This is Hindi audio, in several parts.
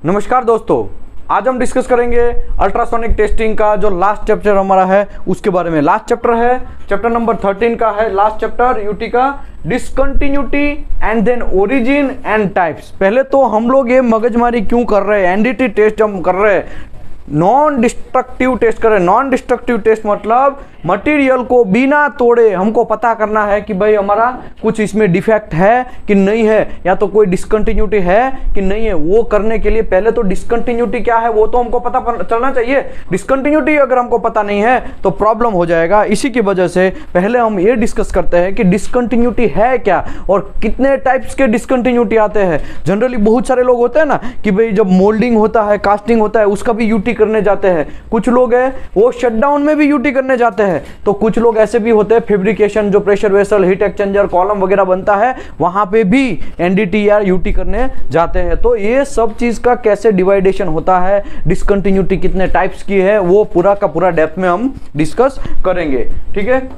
नमस्कार दोस्तों, आज हम डिस्कस करेंगे अल्ट्रासोनिक टेस्टिंग का जो लास्ट चैप्टर हमारा है उसके बारे में। लास्ट चैप्टर है चैप्टर नंबर 13 का है लास्ट चैप्टर यूटी का, discontinuity and then origin and types. पहले तो हम लोग ये मगजमारी क्यों कर रहे हैं, एनडीटी टेस्ट हम कर रहे हैं, नॉन डिस्ट्रक्टिव टेस्ट करें। नॉन डिस्ट्रक्टिव टेस्ट मतलब मटेरियल को बिना तोड़े हमको पता करना है कि भाई हमारा कुछ इसमें डिफेक्ट है कि नहीं है, या तो कोई डिसकंटिन्यूटी है कि नहीं है। वो करने के लिए पहले तो डिसकंटिन्यूटी क्या है वो तो हमको पता चलना चाहिए। डिसकंटिन्यूटी अगर हमको पता नहीं है तो प्रॉब्लम हो जाएगा। इसी की वजह से पहले हम ये डिस्कस करते हैं कि डिसकंटिन्यूटी है क्या और कितने टाइप्स के डिसकंटिन्यूटी आते हैं। जनरली बहुत सारे लोग होते हैं ना कि भाई जब मोल्डिंग होता है, कास्टिंग होता है, उसका भी यूटी करने जाते हैं। कुछ लोग हैं वो शटडाउन में भी यूटी करने जाते हैं। तो कुछ लोग ऐसे भी होते हैं फैब्रिकेशन, जो pressure vessel, heat exchanger, column वगैरह बनता है वहां पे भी एनडीटी या यूटी करने जाते हैं। तो ये सब चीज का कैसे डिवाइडेशन होता है, डिसकंटिन्यूटी कितने टाइप्स की है, वो पूरा का पूरा डेप्थ में हम डिस्कस करेंगे। ठीक है,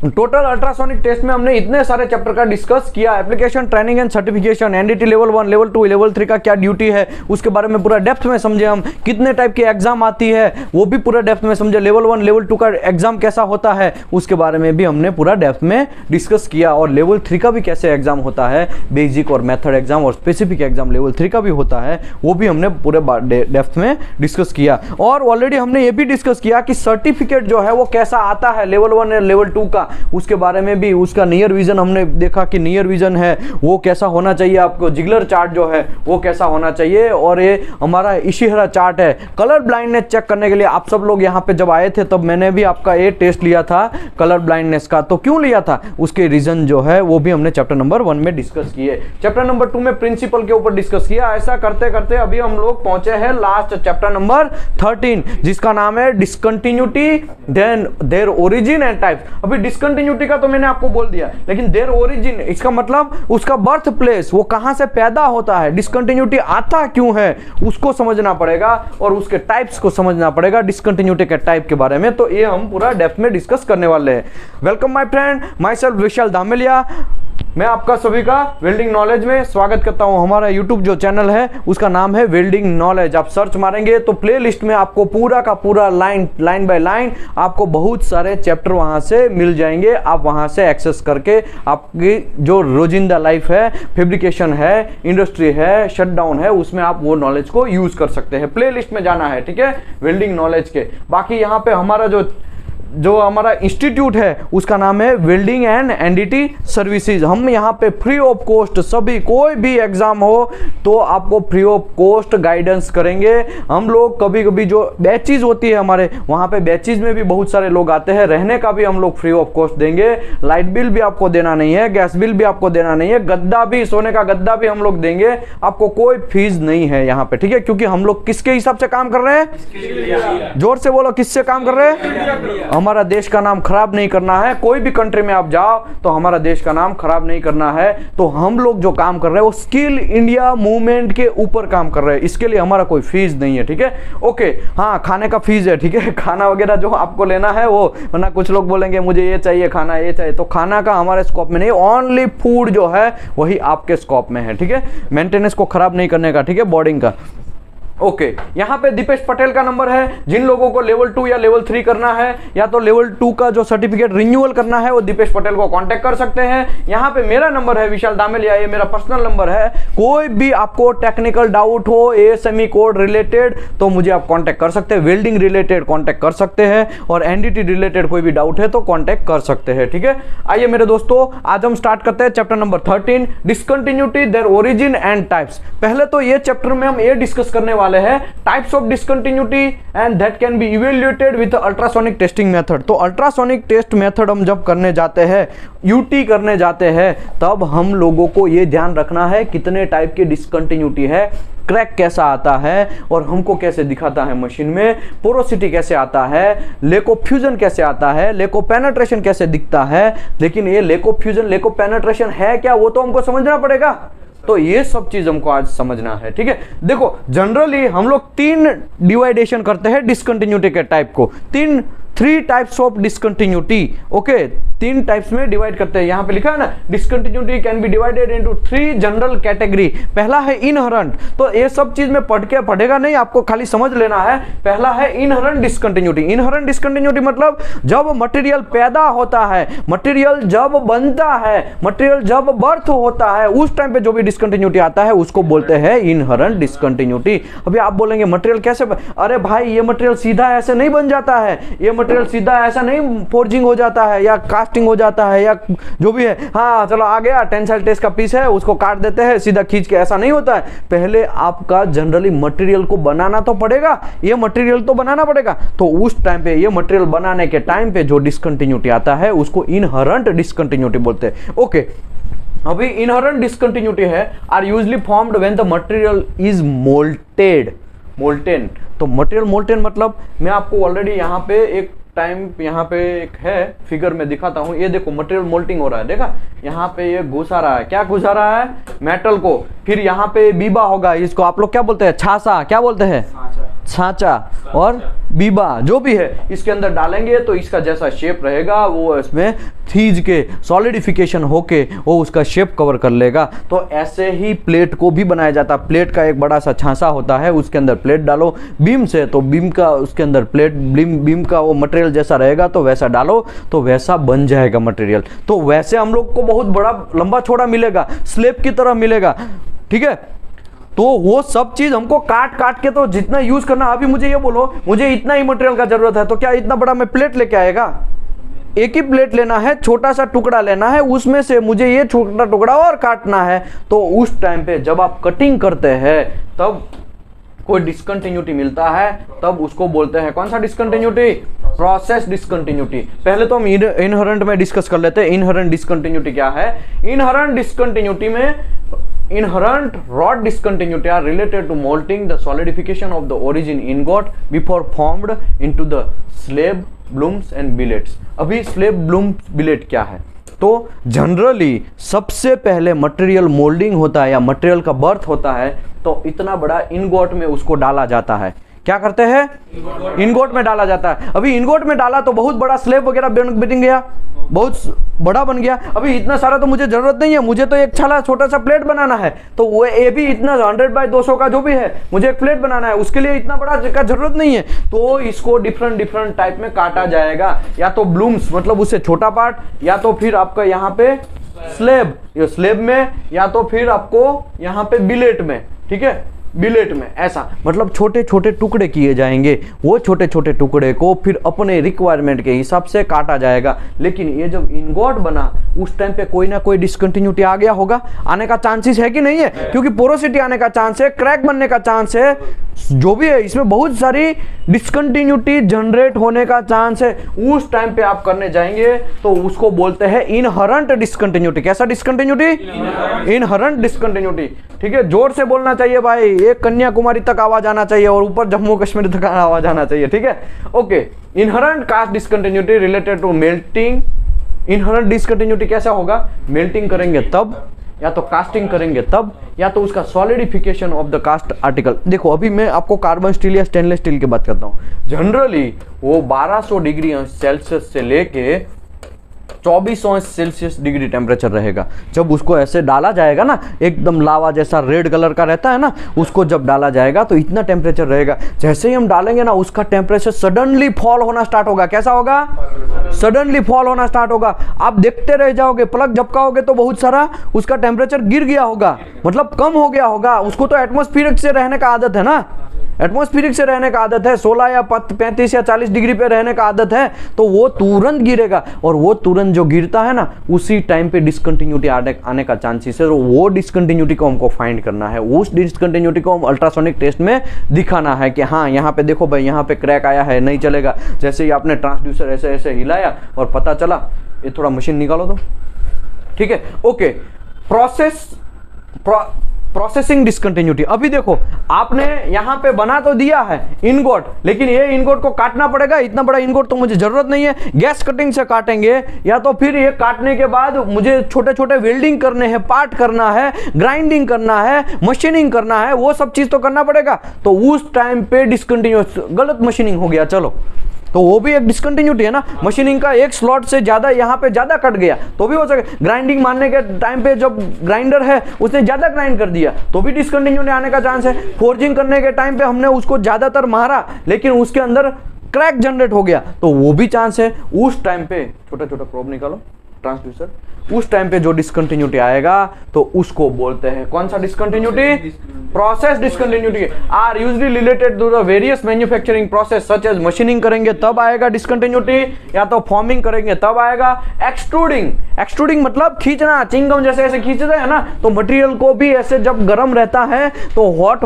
टोटल अल्ट्रासोनिक टेस्ट में हमने इतने सारे चैप्टर का डिस्कस किया। Application, training and certification, NDT level 1, level 2, level 3 का क्या ड्यूटी है उसके बारे में पूरा डेप्थ में समझे हम। कितने टाइप की एग्जाम आती है वो भी पूरा डेप्थ में समझे। लेवल 1, लेवल 2 का एग्जाम कैसा होता है उसके बारे में भी हमने पूरा डेप्थ में डिस्कस किया। और लेवल 3 का भी कैसे एग्जाम होता है, बेसिक और मेथड एग्जाम और स्पेसिफिक एग्जाम लेवल 3 का भी होता है, वो भी हमने पूरे डेप्थ में डिस्कस किया। और ऑलरेडी हमने ये भी डिस्कस किया कि सर्टिफिकेट जो है वो कैसा आता है लेवल 1 और लेवल 2 का, उसके बारे में भी। उसका नियर विजन हमने देखा कि नियर विजन है वो कैसा होना चाहिए, आपको जिगलर चार्ट जो है वो कैसा होना चाहिए। और ये हमारा इशिहारा चार्ट है। कलर ब्लाइंडनेस चेक करने के लिए आप सब लोग यहाँ पे जब आए थे तब मैंने भी आपका ये टेस्ट लिया था कलर ब्लाइंडनेस का। तो क्यों लिया था उसके रीजन जो है वो भी हमने चैप्टर नंबर 1 में डिस्कस किए। चैप्टर नंबर 2 में प्रिंसिपल के ऊपर डिस्कस किया। ऐसा करते करते अभी हम लोग पहुंचे हैं लास्ट चैप्टर नंबर 13 जिसका नाम है discontinuity then their origin and types. अभी डिसकंटिन्यूटी का तो मैंने आपको बोल दिया, लेकिन देयर ओरिजिन इसका मतलब उसका बर्थ प्लेस, वो कहां से पैदा होता है, डिसकंटिन्यूटी आता क्यों है उसको समझना पड़ेगा और उसके टाइप्स को समझना पड़ेगा, डिसकंटिन्यूटी के टाइप के बारे में। तो ये हम पूरा डेप्थ में डिस्कस करने वाले हैं। Welcome my friend, myself Vishal Damelia. मैं आपका सभी का वेल्डिंग नॉलेज में स्वागत करता हूं। हमारा यूट्यूब जो चैनल है उसका नाम है वेल्डिंग नॉलेज। आप सर्च मारेंगे तो प्लेलिस्ट में आपको पूरा का पूरा लाइन बाय लाइन आपको बहुत सारे चैप्टर वहां से मिल जाएंगे। आप वहां से एक्सेस करके आपकी जो रोजिंदा लाइफ है, फैब्रिकेशन है, इंडस्ट्री है, शटडाउन है, उसमें आप वो नॉलेज को यूज कर सकते हैं। प्लेलिस्ट में जाना है, ठीक है, वेल्डिंग नॉलेज के। बाकी यहाँ पे हमारा जो हमारा इंस्टीट्यूट है उसका नाम है वेल्डिंग एंड एनडीटी सर्विसेज। हम यहाँ पे फ्री ऑफ कॉस्ट सभी, कोई भी एग्जाम हो तो आपको फ्री ऑफ कॉस्ट गाइडेंस करेंगे हम लोग। कभी कभी जो बैचेज होती है हमारे वहाँ पे, बैचेज में भी बहुत सारे लोग आते हैं, रहने का भी हम लोग फ्री ऑफ कॉस्ट देंगे। लाइट बिल भी आपको देना नहीं है, गैस बिल भी आपको देना नहीं है, गद्दा भी, सोने का गद्दा भी हम लोग देंगे, आपको कोई फीस नहीं है यहाँ पे, ठीक है। क्योंकि हम लोग किसके हिसाब से काम कर रहे हैं, जोर से बोलो, किससे काम कर रहे हैं? हमारा देश का नाम खराब नहीं करना है। कोई भी कंट्री में आप जाओ तो हमारा देश का नाम खराब नहीं करना है। तो हम लोग जो काम कर रहे हैं वो स्किल इंडिया मूवमेंट के ऊपर काम कर रहे हैं। इसके लिए हमारा कोई फीस नहीं है, ठीक है। ओके, हाँ, खाने का फीस है, ठीक है, खाना वगैरह जो आपको लेना है वो, वरना कुछ लोग बोलेंगे मुझे ये चाहिए खाना, ये चाहिए, तो खाना का हमारे स्कोप में नहीं, ओनली फूड जो है वही आपके स्कोप में है, ठीक है। मेंटेनेंस को खराब नहीं करने का, ठीक है, बोर्डिंग का। ओके, यहाँ पे दीपेश पटेल का नंबर है। जिन लोगों को लेवल 2 या लेवल 3 करना है या तो लेवल 2 का जो सर्टिफिकेट रिन्यूअल करना है वो दीपेश पटेल को कांटेक्ट कर सकते हैं। यहाँ पे मेरा नंबर है विशाल दामेलिया, ये मेरा पर्सनल नंबर है। कोई भी आपको टेक्निकल डाउट हो एएसएमई कोड रिलेटेड तो मुझे आप कांटेक्ट कर सकते हैं, वेल्डिंग रिलेटेड कांटेक्ट कर सकते हैं, और एनडीटी रिलेटेड कोई भी डाउट है तो कांटेक्ट कर सकते हैं, ठीक है। आइए मेरे दोस्तों, आज हम स्टार्ट करते हैं chapter number 13, discontinuity, their origin and types. पहले तो ये चैप्टर में हम ये डिस्कस करने वाले है types of discontinuity and that can be evaluated with ultrasonic testing method. तो अल्ट्रासोनिक टेस्ट मेथड हम जब करने जाते हैं, यूटी करने जाते हैं, तब हम लोगों को यह ध्यान रखना है कितने टाइप की डिसकंटिन्यूटी है, क्रैक कैसा आता है और हमको कैसे दिखाता है मशीन में, पोरोसिटी कैसे आता है, लेको फ्यूजन कैसे आता है, लेको पेनेट्रेशन कैसे दिखता है। लेकिन ये लेको फ्यूजन, लेको पेनेट्रेशन है क्या वो तो हमको समझना पड़ेगा। तो ये सब चीज हमको आज समझना है, ठीक है। देखो, जनरली हम लोग 3 डिवाइडेशन करते हैं डिसकंटिन्यूटी के टाइप को। 3 3 types of discontinuity. Okay, 3 types में डिवाइड करते हैं। यहां पे लिखा है ना, discontinuity can be divided into 3 general category. पहला है इनहरेंट, तो ये सब चीज में पढ़ेगा नहीं, आपको खाली समझ लेना है। पहला है इनहरेंट डिसकंटिन्यूटी। इनहरेंट डिसकंटिन्यूटी मतलब जब मटेरियल पैदा होता है, मटेरियल जब बनता है, मटेरियल जब बर्थ होता है, उस टाइम पे जो भी डिसकंटिन्यूटी आता है उसको बोलते हैं इनहरेंट डिसकंटिन्यूटी। अभी आप बोलेंगे मटेरियल कैसे अरे भाई ये मटेरियल सीधा ऐसे नहीं बन जाता है, ये मटेरियल सीधा ऐसा नहीं फोर्जिंग हो जाता है या कास्टिंग हो जाता है या जो भी है। हाँ चलो आ गया, टेंसाइल टेस्ट का पीस है, उसको काट देते हैं सीधा खींच के, ऐसा नहीं होता है। पहले आपका जनरली मटेरियल को बनाना तो पड़ेगा, ये मटेरियल तो बनाना पड़ेगा। तो उस टाइम पे, ये मटेरियल बनाने के टाइम पे जो डिसकंटिन्यूटी आता है उसको इनहरेंट डिसकंटिन्यूटी बोलते हैं। ओके, अभी इनहरेंट डिसकंटिन्यूटी है are usually formed when the material is molted. Molten, तो मटेरियल मोल्टेन मतलब मैं आपको ऑलरेडी यहाँ पे एक टाइम यहाँ पे एक है फिगर में दिखाता हूँ। ये देखो मटेरियल मोल्टिंग हो रहा है, देखा यहाँ पे ये घुसा रहा है, क्या घुसा रहा है? मेटल को। फिर यहाँ पे बीबा होगा, इसको आप लोग क्या बोलते हैं? छाछा, क्या बोलते हैं? छाछा और बीबा जो भी है, इसके अंदर डालेंगे तो इसका जैसा शेप रहेगा वो इसमें थीज के सॉलिडिफिकेशन होके वो उसका शेप कवर कर लेगा। तो ऐसे ही प्लेट को भी बनाया जाता है। प्लेट का एक बड़ा सा छांसा होता है, उसके अंदर प्लेट डालो बीम से, तो बीम का उसके अंदर प्लेट बीम का वो मटेरियल जैसा रहेगा तो वैसा डालो तो वैसा बन जाएगा मटेरियल। तो वैसे हम लोग को बहुत बड़ा लंबा चौड़ा मिलेगा, स्लेब की तरह मिलेगा, ठीक है। तो वो सब चीज हमको काट के तो जितना यूज करना। अभी मुझे ये बोलो, मुझे इतना ही मटेरियल का जरूरत है, तो क्या इतना बड़ा मैं प्लेट लेके आएगा? एक ही प्लेट लेना है, छोटा सा टुकड़ा लेना है, उसमें से मुझे ये छोटा टुकड़ा और काटना है। तो उस टाइम पे जब आप कटिंग करते हैं तब कोई डिसकंटिन्यूटी मिलता है, तब उसको बोलते हैं कौन सा डिसकंटिन्यूटी? Process discontinuity. पहले तो हम इनहरेंट में डिस्कस कर लेते हैं। इनहरेंट डिसकंटिन्यूटी क्या है? इनहरेंट डिसकंटिन्यूटी में inherent rod discontinuity are related to molting, the solidification of the origin ingot before formed into the slab, blooms and billets। अभी slab, blooms, billet क्या है? तो जनरली सबसे पहले मटेरियल मोल्डिंग होता है या मटेरियल का बर्थ होता है तो इतना बड़ा इनगोट में उसको डाला जाता है। क्या करते हैं? इनगोट में डाला जाता है। अभी इनगोट में डाला तो बहुत बड़ा स्लेब वगैरह बन गया, बहुत बड़ा बन गया। अभी इतना सारा तो मुझे जरूरत नहीं है, मुझे तो एक छोटा सा प्लेट बनाना है। तो वो ये भी इतना 100 बाय 200 का जो भी है, मुझे एक प्लेट बनाना है, उसके लिए इतना बड़ा का जरूरत नहीं है। तो इसको डिफरेंट टाइप में काटा जाएगा, या तो ब्लूम्स मतलब उससे छोटा पार्ट, या तो फिर आपका यहाँ पे स्लेब, ये स्लेब में, या तो फिर आपको यहाँ पे बिलेट में, ठीक है, बिलेट में। ऐसा मतलब छोटे छोटे टुकड़े किए जाएंगे। वो छोटे छोटे टुकड़े को फिर अपने रिक्वायरमेंट के हिसाब से काटा जाएगा। लेकिन ये जब इनगोट बना उस टाइम पे कोई ना कोई डिसकंटिन्यूटी आ गया होगा, आने का चांसेस है कि नहीं है? क्योंकि पोरोसिटी आने का चांस है, क्रैक बनने का चांस है, जो भी है इसमें बहुत सारी डिसकंटिन्यूटी जनरेट होने का चांस है। उस टाइम पे आप करने जाएंगे तो उसको बोलते हैं इनहरेंट डिसकंटिन्यूटी। कैसा डिसकंटिन्यूटी? Inherent discontinuity. ठीक है, जोर से बोलना चाहिए भाई, एक कन्याकुमारी तक आवाज आना चाहिए और ऊपर जम्मू कश्मीर तक आवाज आना चाहिए, ठीक है। Okay, inherent cast discontinuity related to melting. Inherent discontinuity कैसा होगा? मेल्टिंग करेंगे तब, या तो कास्टिंग करेंगे तब, या तो उसका solidification of the cast article. देखो अभी मैं आपको कार्बन स्टील या स्टेनलेस स्टील की बात करता हूँ। जनरली वो 1200 डिग्री सेल्सियस से लेके 2400 सेल्सियस डिग्री टेम्परेचर रहेगा। जब उसको ऐसे डाला जाएगा ना, एकदम लावा जैसा रेड कलर का रहता है ना, उसको जब डाला जाएगा तो इतना टेम्परेचर रहेगा। जैसे ही हम डालेंगे ना, उसका टेम्परेचर सडनली फॉल होना स्टार्ट होगा। कैसा होगा? सडनली फॉल होना स्टार्ट होगा। आप देखते रह जाओगे, पलक झपकाओगे तो बहुत सारा उसका टेम्परेचर गिर गया होगा, मतलब कम हो गया होगा। उसको तो एटमॉस्फेरिक से रहने का आदत है ना, एटमॉस्फेरिक से रहने का आदत है, 16 या 35 या 40 डिग्री पे रहने का आदत है, तो वो तुरंत गिरेगा। और वो तुरंत जो गिरता है ना, उसी टाइम पे डिसकंटिन्यूटी आने का चांसेस है। तो वो डिसकंटिन्यूटी को हमको फाइंड करना है। उस डिसकंटिन्यूटी को हम अल्ट्रासोनिक टेस्ट में दिखाना है कि हाँ यहाँ पे देखो भाई, यहाँ पे क्रैक आया है, नहीं चलेगा। जैसे ही आपने ट्रांसड्यूसर ऐसे ऐसे हिलाया और पता चला, ये थोड़ा मशीन निकालो तो, ठीक है। Okay, processing discontinuity. अभी देखो आपने यहां पे बना तो दिया है इनगोट, लेकिन ये इनगोट को काटना पड़ेगा। इतना बड़ा इनगोट तो मुझे जरूरत नहीं है, गैस कटिंग से काटेंगे, या तो फिर ये काटने के बाद मुझे छोटे छोटे वेल्डिंग करने हैं, पार्ट करना है, ग्राइंडिंग करना है, मशीनिंग करना है, वो सब चीज तो करना पड़ेगा। तो उस टाइम पे डिसकंटिन्यूस गलत मशीनिंग हो गया, चलो तो वो भी एक डिसकंटिन्यूटी है ना। मशीनिंग का एक स्लॉट से ज्यादा यहाँ पे ज्यादा कट गया तो भी हो सके। ग्राइंडिंग मारने के टाइम पे जब ग्राइंडर है उसने ज्यादा ग्राइंड कर दिया तो भी डिसकंटिन्यूटी आने का चांस है। फोर्जिंग करने के टाइम पे हमने उसको ज्यादातर मारा लेकिन उसके अंदर क्रैक जनरेट हो गया तो वो भी चांस है। उस टाइम पे छोटा छोटा प्रोब निकालो ट्रांसड्यूसर, उस टाइम पे जो डिसकंटिन्यूटी आएगा तो उसको बोलते हैं कौन सा discontinuity? Process discontinuity are usually related to the various manufacturing process such as machining करेंगे तब आएगा डिसकंटिन्यूटी, या तो फॉर्मिंग करेंगे तब आएगा। एक्सट्रूडिंग, एक्सट्रूडिंग मतलब खींचना, चिंगम जैसे ऐसे खींचते हैं ना, तो मटेरियल को भी ऐसे जब गर्म रहता है तो हॉट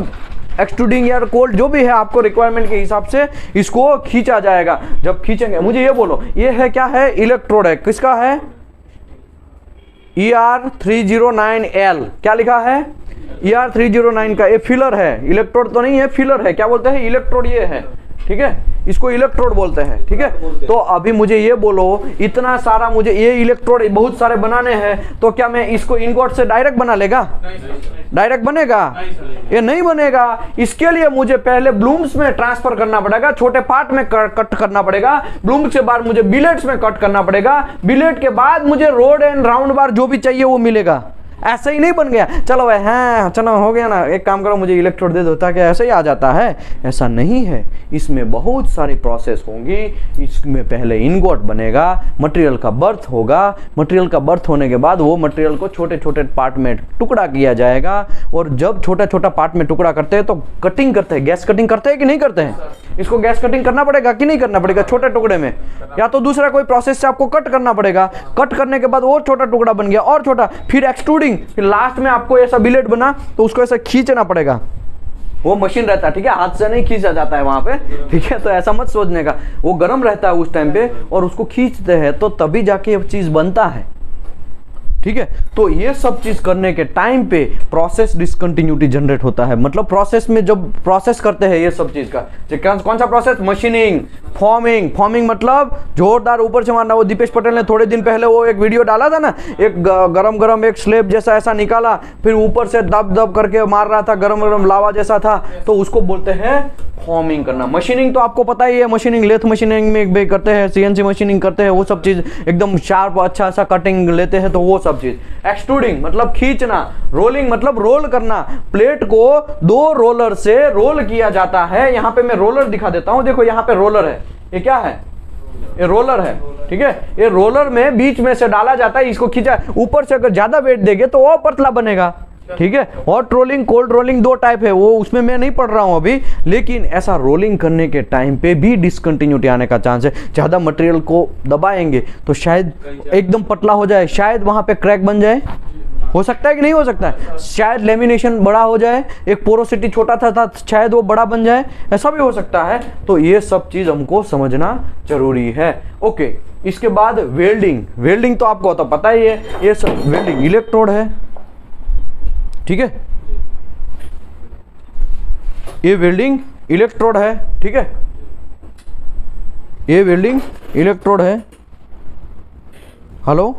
एक्सट्रूडिंग या कोल्ड जो भी है आपको रिक्वायरमेंट के हिसाब से इसको खींचा जाएगा। जब खींचेंगे, मुझे ये बोलो ये है क्या है? इलेक्ट्रोड है, किसका है? ER309L, क्या लिखा है? ER309 का। ये फिलर है, इलेक्ट्रोड तो नहीं है, फिलर है। क्या बोलते हैं? इलेक्ट्रोड ये है, ठीक है, इसको इलेक्ट्रोड बोलते हैं, ठीक है। तो अभी मुझे ये बोलो इतना सारा मुझे ये इलेक्ट्रोड बहुत सारे बनाने हैं तो क्या मैं इसको इनगोट से डायरेक्ट बना लेगा? डायरेक्ट बनेगा? ये नहीं बनेगा। इसके लिए मुझे पहले ब्लूम्स में ट्रांसफर करना पड़ेगा, छोटे पार्ट में कट करना पड़ेगा। ब्लूम्स के बाद मुझे बिलेट्स में कट करना पड़ेगा। बिलेट के बाद मुझे रोड एंड राउंड बार जो भी चाहिए वो मिलेगा। ऐसे ही नहीं बन गया चलो भाई, हाँ चलो हो गया ना, एक काम करो मुझे इलेक्ट्रोड दे दो ताकि ऐसे ही आ जाता है। ऐसा नहीं है, इसमें बहुत सारी प्रोसेस होंगी। इसमें पहले इनगोट बनेगा, मटेरियल का बर्थ होगा, मटेरियल का बर्थ होने के बाद वो मटेरियल को छोटे छोटे पार्ट में टुकड़ा किया जाएगा। और जब छोटा छोटा पार्ट में टुकड़ा करते हैं तो कटिंग करते हैं, गैस कटिंग करते हैं कि नहीं करते हैं? इसको गैस कटिंग करना पड़ेगा कि नहीं करना पड़ेगा? छोटे टुकड़े में, या तो दूसरा कोई प्रोसेस से आपको कट करना पड़ेगा। कट करने के बाद और छोटा टुकड़ा बन गया और छोटा, फिर एक्सट्रूडिंग, फिर लास्ट में आपको ऐसा बिलेट बना तो उसको ऐसा खींचना पड़ेगा। वो मशीन रहता है, ठीक है, हाथ से नहीं खींचा जाता है वहां पे, ठीक है। तो ऐसा मत सोचने का, वो गर्म रहता है उस टाइम पे और उसको खींचते हैं तो तभी जाके ये चीज बनता है, ठीक है। तो ये सब चीज करने के टाइम पे प्रोसेस डिसकंटिन्यूटी जनरेट होता है। मतलब प्रोसेस में जब प्रोसेस करते हैं ये सब चीज का, कौन सा प्रोसेस? Machining, forming. फॉर्मिंग मतलब जोरदार ऊपर से मारना। वो दीपेश पटेल ने थोड़े दिन पहले वो एक वीडियो डाला था ना, एक गरम गरम एक स्लेब जैसा ऐसा निकाला, फिर ऊपर से दब दब करके मार रहा था, गरम गरम लावा जैसा था, तो उसको बोलते हैं फॉर्मिंग करना। मशीनिंग तो आपको पता ही है, मशीनिंग लेथ मशीनिंग में भी करते हैं, CNC मशीनिंग करते हैं, वो सब चीज एकदम शार्प अच्छा सा कटिंग लेते हैं, तो वो सब चीज। एक्सट्रूडिंग मतलब खींचना, रोलिंग मतलब रोल करना। प्लेट को 2 रोलर से रोल किया जाता है। यहाँ पे मैं रोलर दिखा देता हूँ, देखो यहाँ पे रोलर है, ये क्या है? ये रोलर है, ठीक है। ये रोलर में बीच में से डाला जाता है, इसको खींचा, ऊपर से अगर ज्यादा वेट देंगे तो वो पतला बनेगा, ठीक है। Hot rolling, cold rolling 2 type है, वो उसमें मैं नहीं पढ़ रहा हूं अभी। लेकिन ऐसा रोलिंग करने के टाइम पे भी डिसकंटिन्यूटी आने का चांस है। ज्यादा मटेरियल को दबाएंगे तो शायद एकदम पतला हो जाए, शायद वहां पे क्रैक बन जाए, हो सकता है कि नहीं हो सकता है? शायद लेमिनेशन बड़ा हो जाए, एक पोरोसिटी छोटा था शायद वो बड़ा बन जाए, ऐसा भी हो सकता है। तो ये सब चीज हमको समझना जरूरी है। ओके, इसके बाद वेल्डिंग। वेल्डिंग तो आपको तो पता ही है, ये सब वेल्डिंग इलेक्ट्रोड है, ठीक है। ये वेल्डिंग इलेक्ट्रोड है, ठीक है। ये वेल्डिंग इलेक्ट्रोड है। हेलो,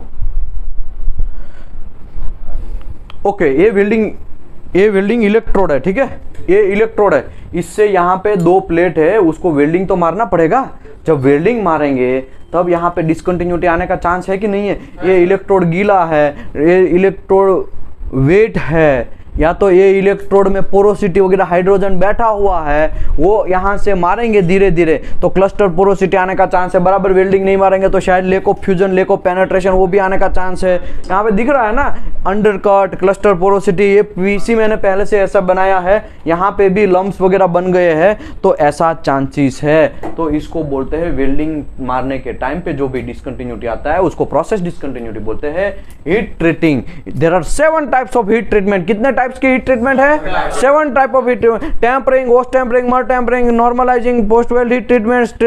ओके, ये वेल्डिंग इलेक्ट्रोड है, ठीक है। ये इलेक्ट्रोड है, इससे यहाँ पे 2 प्लेट है, उसको वेल्डिंग तो मारना पड़ेगा। जब वेल्डिंग मारेंगे तब यहाँ पे डिसकंटिन्यूटी आने का चांस है कि नहीं है? ये इलेक्ट्रोड गीला है, ये इलेक्ट्रोड वेट है, या तो ये इलेक्ट्रोड में पोरोसिटी वगैरह हाइड्रोजन बैठा हुआ है, वो यहाँ से मारेंगे धीरे धीरे तो क्लस्टर पोरोसिटी आने का चांस है। बराबर वेल्डिंग नहीं मारेंगे तो शायद lake of fusion, lake of penetration वो भी आने का चांस है। यहाँ पे दिख रहा है ना, अंडरकट, क्लस्टर पोरोसिटी, ये पीसी मैंने पहले से ऐसा बनाया है, यहाँ पे भी लम्प्स वगैरह बन गए हैं, तो ऐसा चांसेस है। तो इसको बोलते हैं वेल्डिंग मारने के टाइम पे जो भी डिसकंटिन्यूटी आता है उसको प्रोसेस डिसकंटिन्यूटी बोलते हैं। Heat treating, there are 7 types of heat treatment. कितने टाइप्स की हीट ट्रीटमेंट है? 7 type of heat treatment. Tempering, wash tempering, martempering, normalising, post weld heat treatment,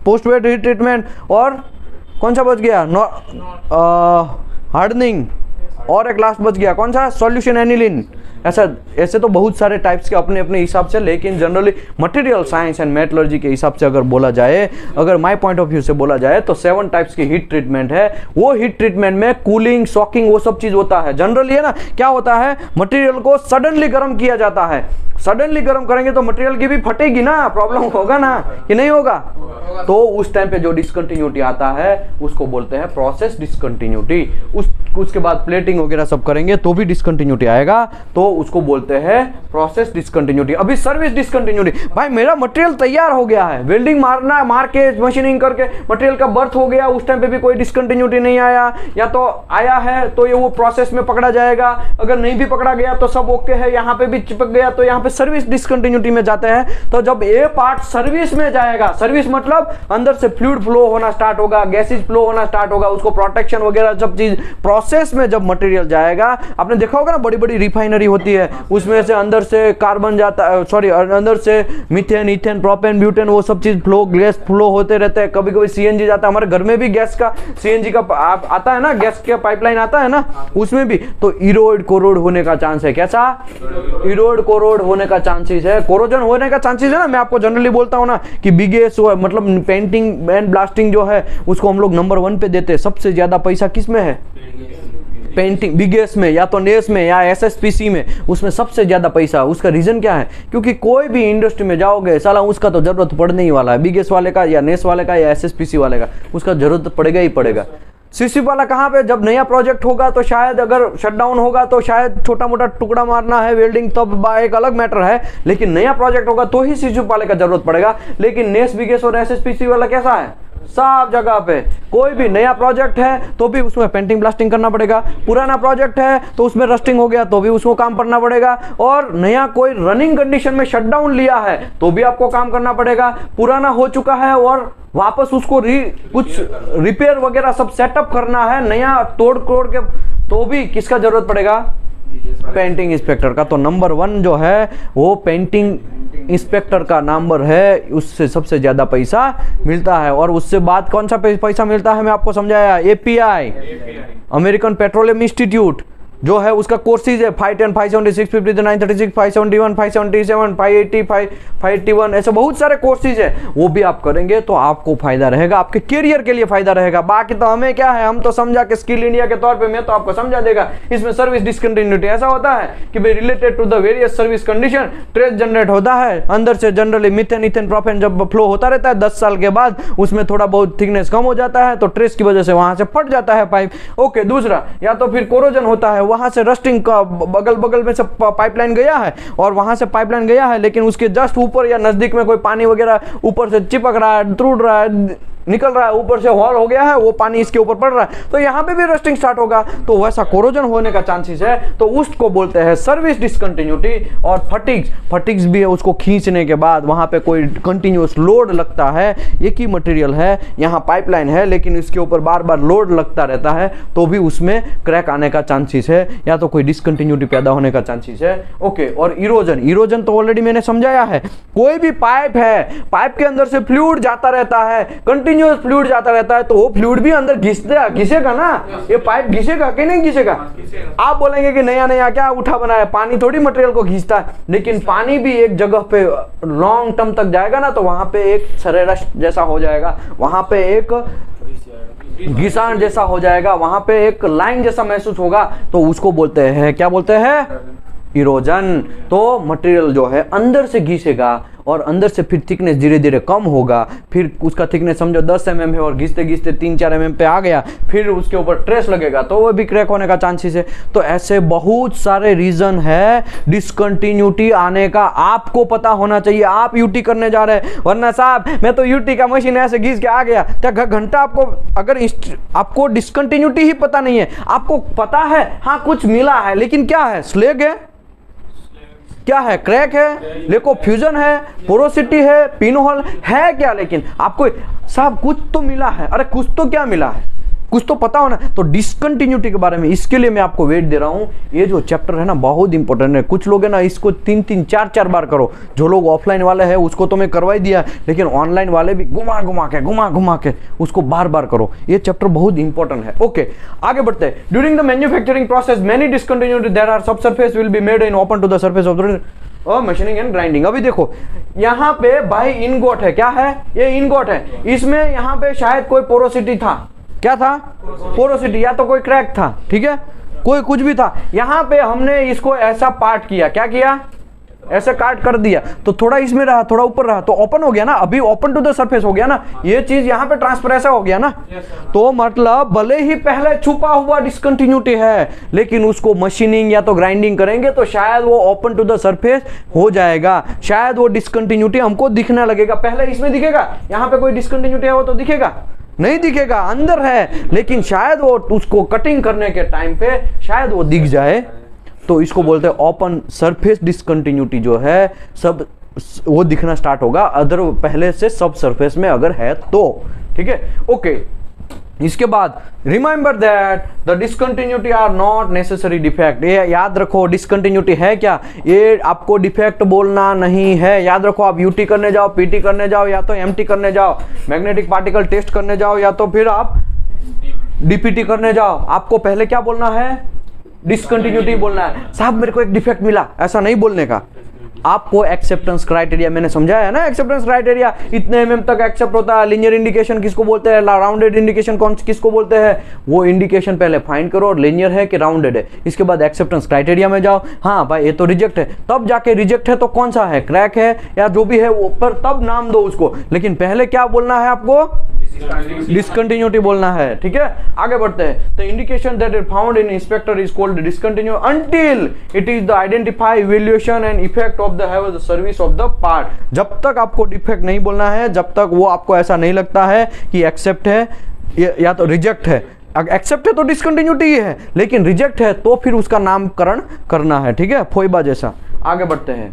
post weld heat treatment, और कौन सा बच गया? हार्डनिंग, और एक लास्ट बच गया, कौन सा? सॉल्यूशन एनिलिन, ऐसा ऐसे तो बहुत सारे टाइप्स के अपने अपने हिसाब से, लेकिन generally material science and metallurgy के हिसाब से अगर बोला जाए, अगर माय पॉइंट ऑफ व्यू से बोला जाए तो 7 टाइप्स की हीट ट्रीटमेंट है। वो हीट ट्रीटमेंट में कूलिंग, शॉकिंग, वो सब चीज होता है। जनरली है ना, क्या होता है, मटेरियल को सडनली गर्म किया जाता है। सडनली गर्म करेंगे तो मटेरियल की भी फटेगी ना, प्रॉब्लम होगा ना कि नहीं होगा। तो उस टाइम पे जो डिसकंटिन्यूटी आता है उसको बोलते हैं प्रोसेस डिसकंटिन्यूटी। उसके बाद प्लेटिंग वगैरह सब करेंगे तो भी डिसकंटिन्यूटी आएगा, तो उसको बोलते हैं प्रोसेस डिसकंटिन्यूटी। अभी सर्विस डिसकंटिन्यूटी, भाई मेरा मटेरियल तैयार हो गया है, वेल्डिंग मारना, मार के मशीनिंग करके मटेरियल का बर्थ हो गया, उस टाइम पे भी कोई डिसकंटिन्यूटी नहीं आया, या तो आया है तो ये वो प्रोसेस में पकड़ा जाएगा, अगर नहीं भी पकड़ा गया तो सब ओके है, यहाँ पे भी चिपक गया तो यहाँ पे सर्विस डिसकंटिन्यूटी में जाते हैं। तो जब ये पार्ट सर्विस में जाएगा, सर्विस मतलब अंदर से फ्लूइड फ्लो होना स्टार्ट होगा, गैसेज फ्लो होना स्टार्ट होगा, उसको प्रोटेक्शन वगैरह सब चीज प्रोसेस में जब मटेरियल जाएगा, आपने देखा होगा ना बड़ी बड़ी रिफाइनरी होती है, उसमें से अंदर से कार्बन जाता है, सॉरी अंदर से मीथेन, इथेन, प्रोपेन, ब्यूटेन, वो सब चीज फ्लो, गैस फ्लो होते रहते हैं। कभी कभी सीएनजी जाता है, हमारे घर में भी गैस का सीएनजी का आता है ना, गैस का पाइपलाइन आता है ना, उसमें भी तो इरोड कोरोड होने का चांस है। कैसा इरोड कोरोड होने का चांसेस है, कोरोजन होने का चांसेस है ना। मैं आपको जनरली बोलता हूं ना कि बिगेस मतलब पेंटिंग एंड ब्लास्टिंग जो है उसको हम लोग नंबर 1 पे देते हैं। सबसे ज्यादा पैसा किस में है, पेंटिंग बिगेस में, या तो नेस में या एसएसपीसी में, उसमें सबसे ज्यादा पैसा। उसका रीजन क्या है, क्योंकि कोई भी इंडस्ट्री में जाओगे साला उसका तो जरूरत पड़ने ही वाला है, बिगेस वाले का या नेस वाले का या एसएसपीसी वाले का, उसका जरूरत पड़ेगा ही पड़ेगा। सीसी वाला कहाँ पे, जब नया प्रोजेक्ट होगा तो शायद, अगर शटडाउन होगा तो शायद छोटा मोटा टुकड़ा मारना है वेल्डिंग, तब एक अलग मैटर है, लेकिन नया प्रोजेक्ट होगा तो ही सीसी वाले का जरूरत पड़ेगा। लेकिन नेस, बिगेस और एसएसपीसी वाला कैसा है, सब जगह पे कोई भी नया प्रोजेक्ट है तो भी उसमें पेंटिंग ब्लास्टिंग करना पड़ेगा, पुराना प्रोजेक्ट है तो उसमें रस्टिंग हो गया तो भी उसको काम करना पड़ेगा, और नया कोई रनिंग कंडीशन में शटडाउन लिया है तो भी आपको काम करना पड़ेगा, पुराना हो चुका है और वापस उसको कुछ रिपेयर वगैरह सब सेटअप करना है, नया तोड़ के, तो भी किसका जरूरत पड़ेगा, पेंटिंग इंस्पेक्टर का। तो नंबर 1 जो है वो पेंटिंग इंस्पेक्टर का नंबर है, उससे सबसे ज्यादा पैसा मिलता है। और उससे बाद कौन सा पैसा मिलता है, मैं आपको समझाया, एपीआई, अमेरिकन पेट्रोलियम इंस्टीट्यूट जो है उसका कोर्सेज है 510, 576, 53, 936, 571, 577, 580, 581, ऐसे बहुत सारे कोर्सेज है, वो भी आप करेंगे तो आपको फायदा रहेगा, आपके करियर के लिए फायदा रहेगा। बाकी तो हमें क्या है, हम तो समझा के स्किल इंडिया के तौर पे मैं तो आपको समझा देगा। इसमें सर्विस डिसकंटिन्यूटी ऐसा होता है कि भाई related to the various service condition stress generate होता है, अंदर से जनरली मीथेन, इथेन, प्रोपेन जब फ्लो होता रहता है 10 साल के बाद उसमें थोड़ा बहुत थिकनेस कम हो जाता है तो ट्रेस की वजह से वहां से फट जाता है पाइप। ओके, दूसरा या तो फिर कोरोजन होता है, वहां से रस्टिंग का बगल में से पाइपलाइन गया है और वहां से पाइपलाइन गया है लेकिन उसके जस्ट ऊपर या नजदीक में कोई पानी वगैरह ऊपर से चिपक रहा है, टूट रहा है, निकल रहा है, ऊपर से हॉल हो गया है, वो पानी इसके ऊपर पड़ रहा है तो यहाँ पे भी रस्टिंग स्टार्ट होगा, तो वैसा कोरोजन होने का चांसेस है, तो उसको बोलते हैं सर्विस डिसकंटिन्यूटी। और फटिग्स भी है, उसको खींचने के बाद वहां पे कोई कंटिन्यूअस लोड लगता है, एक ही मटेरियल है, यहाँ पाइपलाइन है लेकिन इसके ऊपर बार बार लोड लगता रहता है तो भी उसमें क्रैक आने का चांसेस है या तो कोई डिसकंटिन्यूटी पैदा होने का चांसेस है। ओके, और इरोजन तो ऑलरेडी मैंने समझाया है, कोई भी पाइप है, पाइप के अंदर से फ्लूइड जाता रहता है, कंटिन्यूअस फ्लूइड जाता रहता है तो वो फ्लूइड भी अंदर घिसेगा ना, ये पाइप घिसेगा कि नहीं घिसेगा। आप बोलेंगे कि नया क्या उठा बनाया, पानी थोड़ी मटेरियल को घिसता है, लेकिन पानी भी एक जगह पे लॉन्ग टर्म तक जाएगा ना तो वहां पे एक सरेरस जैसा हो जाएगा, वहां पे एक घिसान जैसा हो जाएगा, वहां पे एक लाइन जैसा महसूस होगा, तो उसको बोलते हैं, क्या बोलते हैं, इरोजन। तो मटेरियल जो है अंदर से घिसेगा और अंदर से फिर थिकनेस धीरे धीरे कम होगा, फिर उसका थिकनेस समझो 10 mm है और घिसते घिसते 3-4 mm पे आ गया, फिर उसके ऊपर ट्रेस लगेगा तो वो भी क्रैक होने का चांसेस है। तो ऐसे बहुत सारे रीजन है डिसकंटिन्यूटी आने का, आपको पता होना चाहिए। आप यूटी करने जा रहे हैं, वरना साहब मैं तो यूटी का मशीन ऐसे घिस के आ गया, क्या घंटा आपको, अगर आपको डिसकंटिन्यूटी ही पता नहीं है, आपको पता है हाँ कुछ मिला है लेकिन क्या है, स्लेग है, क्या है, क्रैक है, लेको फ्यूजन है, पोरोसिटी है, पिन होल है क्या, लेकिन आपको साहब कुछ तो मिला है, अरे कुछ तो क्या मिला है, कुछ तो पता होना। तो डिसकंटिन्यूटी के बारे में, इसके लिए मैं आपको वेट दे रहा हूं। ये जो चैप्टर है ना बहुत इंपॉर्टेंट है। कुछ लोग है ना इसको 3-3, 4-4 बार करो। जो लोग ऑफलाइन वाले हैं उसको तो मैं करवा ही दिया, लेकिन ऑनलाइन वाले भी घुमा घुमा के उसको बार बार करो। ये चैप्टर बहुत इंपॉर्टेंट है। ओके, आगे बढ़ते हैं। During the manufacturing process many discontinuity there are subsurface will be made in open to the surface of the machining and grinding. अभी देखो यहाँ पे भाई इनगोट है, क्या है ये इनगोट है। इसमें यहाँ पे शायद कोई पोरोसिटी था, क्या था पोरोसिटी, या तो कोई क्रैक था, ठीक है, कोई कुछ भी था। यहाँ पे हमने इसको ऐसा पार्ट किया, क्या किया, ऐसे काट कर दिया, तो थोड़ा इसमें रहा, थोड़ा ऊपर रहा, तो ओपन हो गया ना, अभी ओपन टू द सरफेस हो गया ना, ये चीज यहाँ पे ट्रांसफर ऐसा हो गया ना। तो मतलब भले ही पहले छुपा हुआ डिसकंटिन्यूटी है, लेकिन उसको मशीनिंग या तो ग्राइंडिंग करेंगे तो शायद वो ओपन टू द सरफेस हो जाएगा, शायद वो डिसकंटिन्यूटी हमको दिखने लगेगा। पहले इसमें दिखेगा, यहाँ पे कोई डिसकंटिन्यूटी है वो तो दिखेगा नहीं, दिखेगा अंदर है, लेकिन शायद वो उसको कटिंग करने के टाइम पे शायद वो दिख जाए। तो इसको बोलते हैं ओपन सरफेस डिसकंटिन्यूटी जो है सब वो दिखना स्टार्ट होगा, अदर पहले से सब सरफेस में अगर है तो, ठीक है। ओके, इसके बाद remember that the discontinuity are not necessary defect. ये याद रखो, डिसकंटिन्यूटी है क्या, ये आपको डिफेक्ट बोलना नहीं है। याद रखो, आप यूटी करने जाओ, पीटी करने जाओ, या तो एमटी करने जाओ, मैग्नेटिक पार्टिकल टेस्ट करने जाओ, या तो फिर आप डीपीटी करने जाओ, आपको पहले क्या बोलना है, डिसकंटिन्यूटी बोलना है। साहब मेरे को एक डिफेक्ट मिला, ऐसा नहीं बोलने का। आपको एक्सेप्टेंस क्राइटेरिया मैंने समझाया है ना, एक्सेप्टेंस क्राइटेरिया इतने mm तक एक्सेप्ट होता है। लीनियर इंडिकेशन किसको बोलते हैं, राउंडेड इंडिकेशन कौन किसको बोलते हैं, वो इंडिकेशन पहले फाइंड करो और लीनियर है कि राउंडेड है, इसके बाद एक्सेप्टेंस क्राइटेरिया में जाओ। हाँ भाई ये तो रिजेक्ट है, तब जाके रिजेक्ट है तो कौन सा है, क्रैक है या जो भी है वो, पर तब नाम दो उसको, लेकिन पहले क्या बोलना है आपको, डिसकंटिन्यूटी बोलना है, ठीक है। आगे बढ़ते हैं। The indication that is found in inspector is called discontinue until it is the identify evaluation and effect of the service of the part. जब तक आपको डिफेक्ट नहीं बोलना है, जब तक वो आपको ऐसा नहीं लगता है कि एक्सेप्ट है या तो रिजेक्ट है। एक्सेप्ट है तो डिसकंटिन्यूटी है, लेकिन रिजेक्ट है तो फिर उसका नामकरण करना है, ठीक है, फोइबा जैसा। आगे बढ़ते हैं।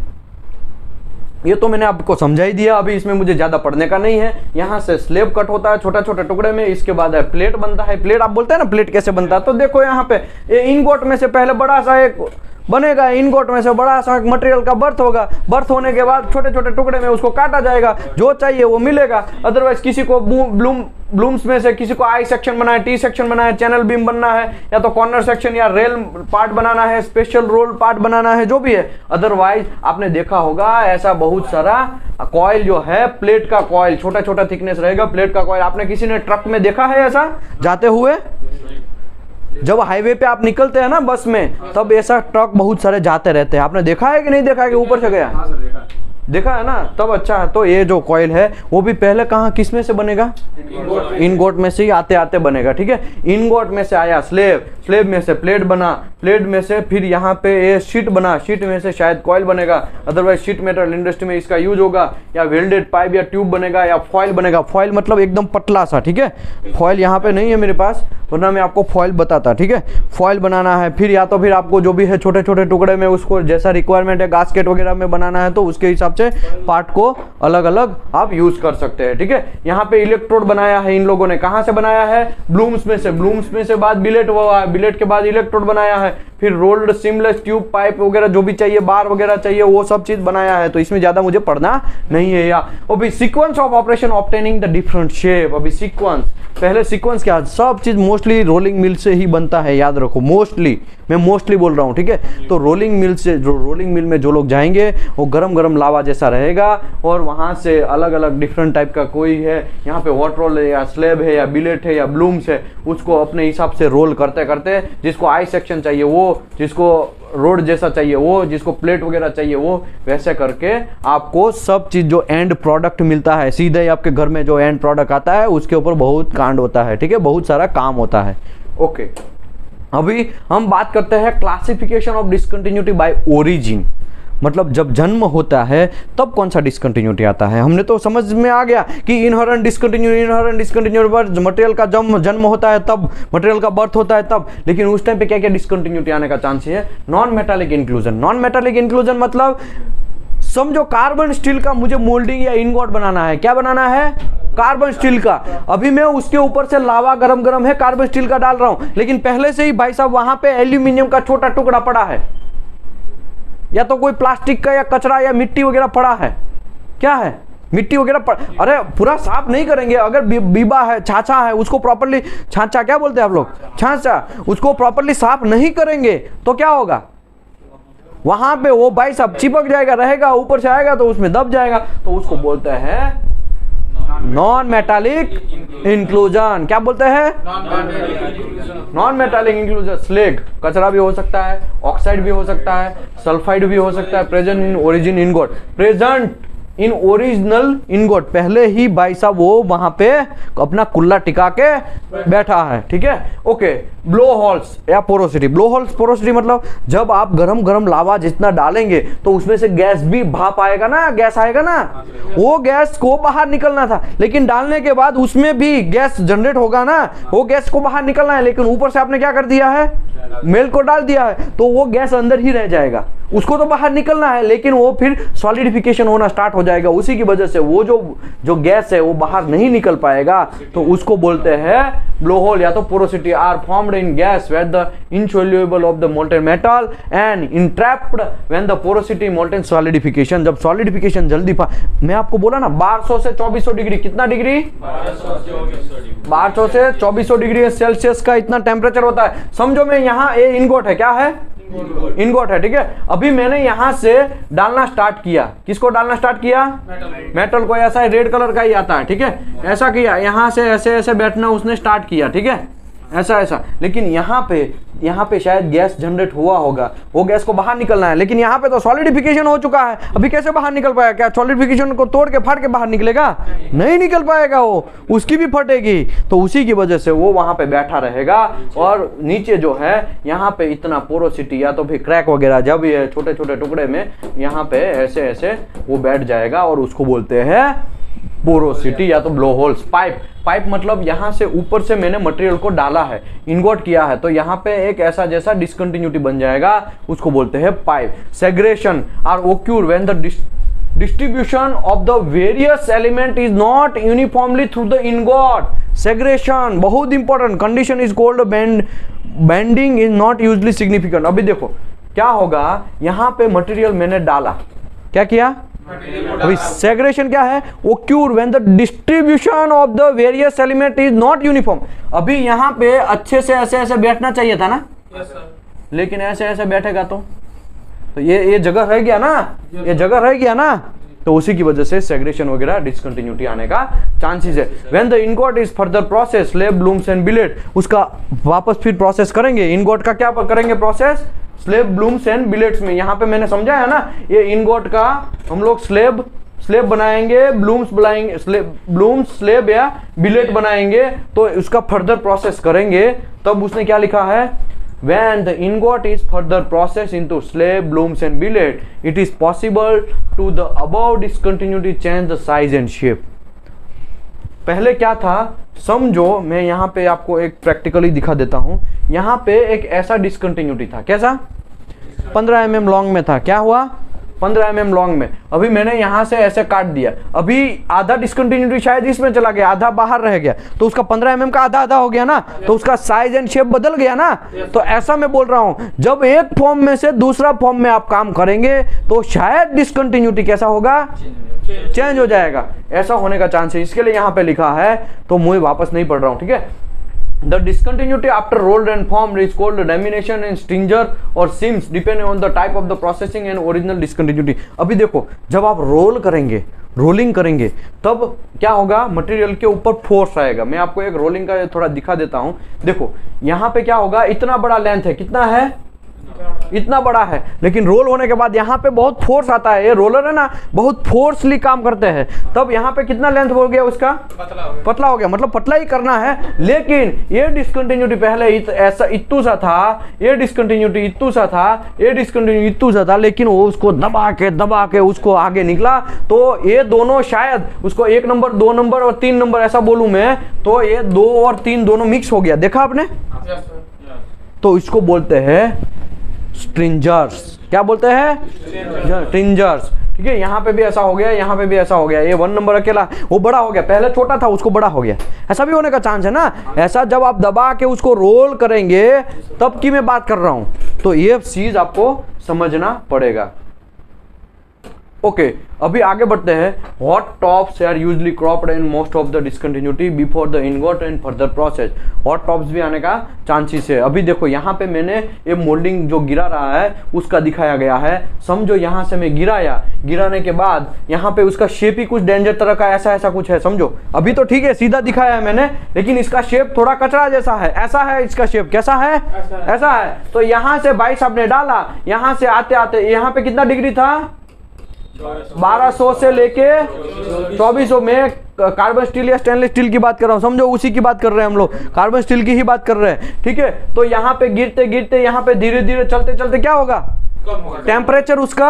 ये तो मैंने आपको समझा ही दिया, अभी इसमें मुझे ज्यादा पढ़ने का नहीं है। यहाँ से स्लेब कट होता है छोटा छोटे टुकड़े में, इसके बाद है प्लेट बनता है। प्लेट आप बोलते हैं ना प्लेट कैसे बनता है, तो देखो यहाँ पे ये इनगोट में से पहले बड़ा सा एक बनेगा, इनगोट में से बड़ा सा मटेरियल का बर्थ होगा, बर्थ होने के बाद छोटे छोटे टुकड़े में उसको काटा जाएगा, जो चाहिए वो मिलेगा। अदरवाइज किसी को ब्लूम्स में से किसी को आई सेक्शन बनाए, टी सेक्शन बनाए, चैनल बीम बनना है, या तो कॉर्नर सेक्शन या रेल पार्ट बनाना है, स्पेशल रोल पार्ट बनाना है, जो भी है। अदरवाइज आपने देखा होगा ऐसा बहुत सारा कॉइल जो है, प्लेट का कॉइल छोटा छोटा थिकनेस रहेगा, प्लेट का कॉइल आपने किसी ने ट्रक में देखा है ऐसा जाते हुए? जब हाईवे पे आप निकलते हैं ना बस में, तब ऐसा ट्रक बहुत सारे जाते रहते हैं, आपने देखा है कि नहीं देखा है कि ऊपर से गया? देखा है ना, तब अच्छा है। तो ये जो कॉइल है वो भी पहले कहाँ किस में से बनेगा, इनगोट में से ही आते आते बनेगा, ठीक है। इनगोट में से आया स्लेब, स्लेब में से प्लेट बना, प्लेट में से फिर यहाँ पे ये शीट बना, शीट में से शायद कॉइल बनेगा, अदरवाइज शीट मेटल इंडस्ट्री में इसका यूज होगा, या वेल्डेड पाइप या ट्यूब बनेगा, या फॉइल बनेगा। फॉइल मतलब एकदम पतला सा, ठीक है। फॉइल यहाँ पे नहीं है मेरे पास, वरना मैं आपको फॉइल बताता, ठीक है। फॉइल बनाना है, फिर या तो फिर आपको जो भी है छोटे छोटे टुकड़े में उसको जैसा रिक्वायरमेंट है गास्केट वगैरह में बनाना है, तो उसके हिसाब से पार्ट को अलग अलग आप यूज कर सकते हैं, ठीक है। यहाँ पे इलेक्ट्रोड बनाया है इन लोगों ने, कहाँ से बनाया है, ब्लूम्स में से, ब्लूम्स में से बाद बिलेट हुआ है, बिलेट के बाद इलेक्ट्रोड बनाया है, फिर रोल्ड सीमलेस ट्यूब पाइप वगैरह जो भी चाहिए, बार वगैरह चाहिए, वो सब चीज बनाया है। तो इसमें ज्यादा मुझे पढ़ना नहीं है। या अभी sequence of operation obtaining the different shape, अभी सीक्वेंस, पहले सीक्वेंस क्या, सब चीज मोस्टली रोलिंग मिल से ही बनता है, याद रखो, मोस्टली, मैं मोस्टली बोल रहा हूँ, ठीक है। तो रोलिंग मिल से, जो रोलिंग मिल में जो लोग जाएंगे वो गरम गरम लावा जैसा रहेगा, और वहां से अलग अलग डिफरेंट टाइप का कोई है, यहाँ पे हॉट रोल है या स्लेब है या बिलेट है या ब्लूम्स है, उसको अपने हिसाब से रोल करते करते, जिसको आई सेक्शन चाहिए वो, जिसको रोड जैसा चाहिए वो, जिसको प्लेट वगैरह चाहिए वो, वैसे करके आपको सब चीज जो एंड प्रोडक्ट मिलता है, सीधे आपके घर में जो एंड प्रोडक्ट आता है उसके ऊपर बहुत कांड होता है, ठीक है, बहुत सारा काम होता है। ओके, अभी हम बात करते हैं classification of discontinuity by origin, मतलब जब जन्म होता है तब कौन सा डिसकंटिन्यूटी आता है। हमने तो समझ में आ गया कि इनहेरेंट डिसकंटिन्यूटी पर मटेरियल का जन्म होता है तब, मटेरियल का बर्थ होता है तब, लेकिन उस टाइम पे क्या क्या डिसकंटिन्यूटी आने का चांस है। Non metallic inclusion, non metallic inclusion मतलब समझो कार्बन स्टील का मुझे मोल्डिंग या इनगोट बनाना है। क्या बनाना है? कार्बन स्टील का। अभी मैं उसके ऊपर से लावा गरम गरम है कार्बन स्टील का डाल रहा हूं, लेकिन पहले से ही भाई साहब वहां पे एल्यूमिनियम का छोटा टुकड़ा पड़ा है, या तो कोई प्लास्टिक का या कचरा या मिट्टी वगैरह पड़ा है। क्या है? मिट्टी वगैरह अरे पूरा साफ नहीं करेंगे। अगर बीबा है, छाछा है, उसको प्रॉपर्ली, छाछा क्या बोलते हैं आप लोग? छाछा, उसको प्रॉपर्ली साफ नहीं करेंगे तो क्या होगा? वहां पे वो भाई साहब चिपक जाएगा, रहेगा, ऊपर से आएगा तो उसमें दब जाएगा, तो उसको बोलते हैं नॉन मेटालिक इंक्लूजन। क्या बोलते हैं? Non metallic inclusion. स्लेग कचरा भी हो सकता है, ऑक्साइड भी हो सकता है, सल्फाइड भी हो सकता है। Present in origin ingot, present in original ingot, पहले ही भाई साहब वो वहां पे अपना कुल्ला टिका के बैठा है। ठीक है, ओके। ब्लो होल्स या पोरोसिटी। ब्लो होल्स पोरोसिटी मतलब जब आप गरम गरम लावा जितना डालेंगे तो उसमें से गैस भी भाप आएगा ना, गैस आएगा ना, वो गैस को बाहर निकलना था, लेकिन डालने के बाद उसमें भी गैस जनरेट होगा ना, वो गैस को बाहर निकलना है, लेकिन ऊपर से आपने क्या कर दिया है? मिल्क को डाल दिया है, तो वो गैस अंदर ही रह जाएगा, उसको तो बाहर निकलना है, लेकिन वो फिर सॉलिडिफिकेशन होना स्टार्ट हो जाएगा। उसी की वजह से वो जो गैस है वो बाहर नहीं निकल पाएगा, तो उसको बोलते हैं ब्लो होल या तो porosity. Are formed in gas when the insoluble of the molten metal and entrapped when the porosity molten solidification. जब सॉलिडिफिकेशन जल्दी मैं आपको बोला ना 1200 से 2400 डिग्री, कितना डिग्री? 1200 से 2400 डिग्री सेल्सियस का इतना टेम्परेचर होता है। समझो मैं यहाँ ये इनगोट है, क्या है? इनगोट है। ठीक है, अभी मैंने यहां से डालना स्टार्ट किया। किसको डालना स्टार्ट किया? मेटल को। ऐसा रेड कलर का ही आता है। ठीक है, ऐसा किया, यहां से ऐसे ऐसे बैठना उसने स्टार्ट किया। ठीक है, ऐसा ऐसा, लेकिन यहाँ पे शायद गैस जनरेट हुआ होगा, वो गैस को बाहर निकलना है, लेकिन यहाँ पे तो सॉलिडिफिकेशन हो चुका है। अभी कैसे बाहर निकल पाएगा? क्या सॉलिडिफिकेशन को तोड़ के फाड़ के बाहर निकलेगा? नहीं निकल पाएगा, वो उसकी भी फटेगी। तो उसी की वजह से वो वहां पे बैठा रहेगा, और नीचे जो है यहाँ पे इतना पोरोसिटी या तो फिर क्रैक वगैरह जब ये छोटे छोटे टुकड़े में यहाँ पे ऐसे ऐसे वो बैठ जाएगा, और उसको बोलते हैं पोरोसिटी या तो ब्लो होल्स। पाइप मतलब यहां से ऊपर से मैंने मटेरियल को डाला है, इनगोट किया है, तो यहाँ पे एक ऐसा जैसा डिसकंटिन्यूटी बन जाएगा, उसको बोलते हैं pipe. Segregation are occur when the distribution of the various element is not uniformly through the ingot. Segregation बहुत important condition is called bending is not usually significant. अभी देखो क्या होगा, यहाँ पे मटेरियल मैंने डाला, क्या किया? अभी सेग्रेशन क्या है? Occur when the distribution of the various element is not uniform. अभी यहाँ पे अच्छे से ऐसे ऐसे बैठना चाहिए था ना, लेकिन ऐसे ऐसे बैठेगा तो ये जगह रह गया ना, ये जगह रह गया ना, तो उसी की वजह से सेग्रेशन वगैरह डिसकंटिन्यूटी आने का चांसेस है। When the ingot is further process slab blooms and billet, उसका वापस फिर प्रोसेस करेंगे। इनगोट का क्या करेंगे process? Slab blooms and billets में। यहाँ पे मैंने समझा है ना, ये इनगोट का हम लोग स्लैब बनाएंगे, ब्लूम्स स्लैब या बिलेट बनाएंगे, तो उसका फर्दर प्रोसेस करेंगे। तब उसने क्या लिखा है? When the ingot is further processed into slab, blooms and billet, it is possible to the above discontinuity change the size and shape. पहले क्या था समझो, मैं यहाँ पे आपको एक प्रैक्टिकली दिखा देता हूँ। यहाँ पे एक ऐसा डिसकंटिन्यूटी था, कैसा? 15 mm लॉन्ग में था। क्या हुआ? 15 mm लॉन्ग में। अभी मैंने यहाँ से ऐसे काट दिया, अभी आधा डिसकंटिन्यूटी शायद इसमें चला गया, आधा बाहर रह गया, तो उसका 15 mm का आधा आधा हो गया ना, तो उसका साइज एंड शेप बदल गया ना। तो ऐसा मैं बोल रहा हूं, जब एक फॉर्म में से दूसरा फॉर्म में आप काम करेंगे तो शायद डिसकंटिन्यूटी कैसा होगा? चेंज हो जाएगा। ऐसा होने का चांस है, इसके लिए यहाँ पे लिखा है, तो मुझे वापस नहीं पढ़ रहा हूँ। ठीक है, The discontinuity after rolled and formed is called lamination and stringer or seams depending on the type of the processing and original discontinuity. अभी देखो, जब आप रोल करेंगे, रोलिंग करेंगे, तब क्या होगा? मटेरियल के ऊपर फोर्स आएगा। मैं आपको एक रोलिंग का थोड़ा दिखा देता हूं। देखो यहाँ पे क्या होगा, इतना बड़ा लेंथ है, कितना है? इतना बड़ा है, लेकिन रोल होने के बाद यहाँ पे बहुत फोर्स आता है। ये रोलर है ना, बहुत फोर्सली काम करते हैं, तब यहाँ पे कितना लेंथ हो गया उसका? पतला हो गया, मतलब पतला ही करना है। लेकिन ये डिसकंटिन्यूटी पहले ऐसा इत्तू सा था, ये डिसकंटिन्यूटी इत्तू सा था, ये डिसकंटिन्यूटी इत्तू सा था, लेकिन वो उसको दबा के उसको आगे निकला, तो ये दोनों शायद उसको 1 नंबर 2 नंबर और 3 नंबर ऐसा बोलूं मैं, तो ये 2 और 3 दोनों मिक्स हो गया। देखा आपने? तो इसको बोलते हैं स्ट्रिंजर्स। क्या बोलते हैं? स्ट्रिंजर्स। ठीक है, यहाँ पे भी ऐसा हो गया, यहाँ पे भी ऐसा हो गया, ये 1 नंबर अकेला वो बड़ा हो गया, पहले छोटा था उसको बड़ा हो गया, ऐसा भी होने का चांस है ना। ऐसा जब आप दबा के उसको रोल करेंगे तब की मैं बात कर रहा हूं, तो ये चीज आपको समझना पड़ेगा। ओके, अभी आगे बढ़ते हैं। Hot tops are usually cropped in most of the discontinuity before the ingot and further process. Hot tops भी आने का चांसेस है। अभी देखो यहाँ पे मैंने ये मोल्डिंग जो गिरा रहा है उसका दिखाया गया है। समझो यहाँ से मैं गिराया, गिराने के बाद यहाँ पे उसका शेप ही कुछ डेंजर तरह का ऐसा कुछ है, समझो। अभी तो ठीक है सीधा दिखाया है मैंने, लेकिन इसका शेप थोड़ा कचरा जैसा है, ऐसा है इसका शेप, कैसा है, ऐसा है। तो यहाँ से 22 आपने डाला, यहाँ से आते आते यहाँ पे कितना डिग्री था, 1200 से लेके 2400 में कार्बन स्टील या स्टेनलेस स्टील की बात कर रहा हूं, समझो उसी की बात कर रहे हैं हम लोग, कार्बन स्टील की ही बात कर रहे हैं, ठीक है। तो यहाँ पे गिरते गिरते यहाँ पे धीरे धीरे चलते चलते क्या होगा, टेम्परेचर उसका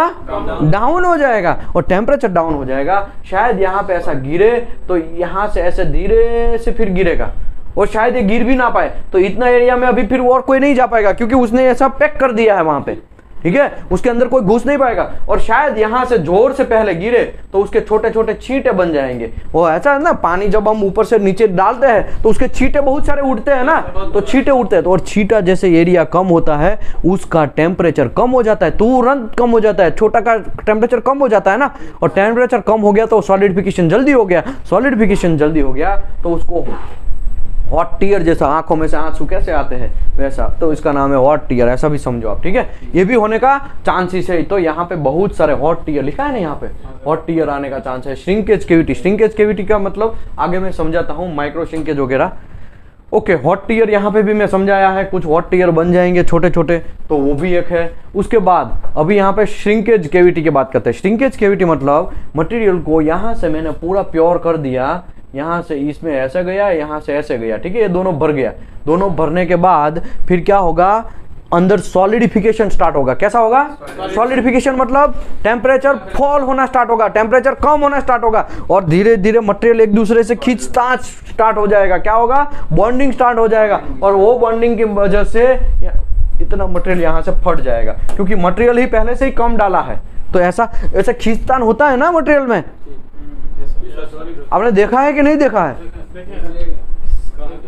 डाउन हो जाएगा, और टेम्परेचर डाउन हो जाएगा, शायद यहाँ पे ऐसा गिरे तो यहाँ से ऐसे धीरे से फिर गिरेगा, और शायद ये गिर भी ना पाए, तो इतना एरिया में अभी फिर और कोई नहीं जा पाएगा, क्योंकि उसने ऐसा पैक कर दिया है वहां पे, ठीक है, उसके अंदर कोई घुस नहीं पाएगा। और शायद यहां से जोर से पहले गिरे तो उसके छोटे छोटे छींटे बन जाएंगे। वो ऐसा है ना, पानी जब हम ऊपर से नीचे डालते हैं तो उसके छींटे बहुत सारे उठते हैं ना, तो छींटे उठते हैं, तो और छींटा जैसे एरिया कम होता है उसका टेम्परेचर कम हो जाता है, तुरंत कम हो जाता है, छोटा का टेम्परेचर कम हो जाता है ना, और टेम्परेचर कम हो गया तो सॉलिडिफिकेशन जल्दी हो गया, सॉलिडिफिकेशन जल्दी हो गया तो उसको हॉट टीयर जैसा, आंखों में से आंसू कैसे आते हैं वैसा, तो इसका नाम है हॉट टीयर, ऐसा भी समझो आप, ठीक है। ये भी होने का चांसेस है। तो यहाँ पे बहुत सारे हॉट टीयर लिखा है ना, यहाँ पे हॉट टीयर आने का चांस है। श्रिंकेज केविटी, श्रिंकेज केविटी का मतलब आगे मैं समझाता हूँ, माइक्रो श्रिंकेज वगैरह। ओके, हॉट टीयर यहाँ पे भी मैं समझाया है, कुछ हॉट टीयर बन जाएंगे छोटे छोटे, तो वो भी एक है। उसके बाद अभी यहाँ पे श्रिंकेज केविटी की बात करते हैं। श्रिंकेज केविटी मतलब मटेरियल को यहाँ से मैंने पूरा प्योर कर दिया, यहाँ से इसमें ऐसे गया, यहाँ से ऐसे गया, ठीक है, ये दोनों भर गया, दोनों भरने के बाद फिर क्या होगा, अंदर सॉलिडिफिकेशन स्टार्ट होगा। कैसा होगा, सॉलिडिफिकेशन मतलब टेम्परेचर फॉल होना स्टार्ट होगा, टेम्परेचर कम होना स्टार्ट होगा, और धीरे धीरे मटेरियल एक दूसरे से खींचता स्टार्ट हो जाएगा। क्या होगा, बॉन्डिंग स्टार्ट हो जाएगा, और वो बॉन्डिंग की वजह से इतना मटेरियल यहाँ से फट जाएगा, क्योंकि मटेरियल ही पहले से ही कम डाला है। तो ऐसा खींचतान होता है ना मटेरियल में, आपने देखा है कि नहीं देखा है?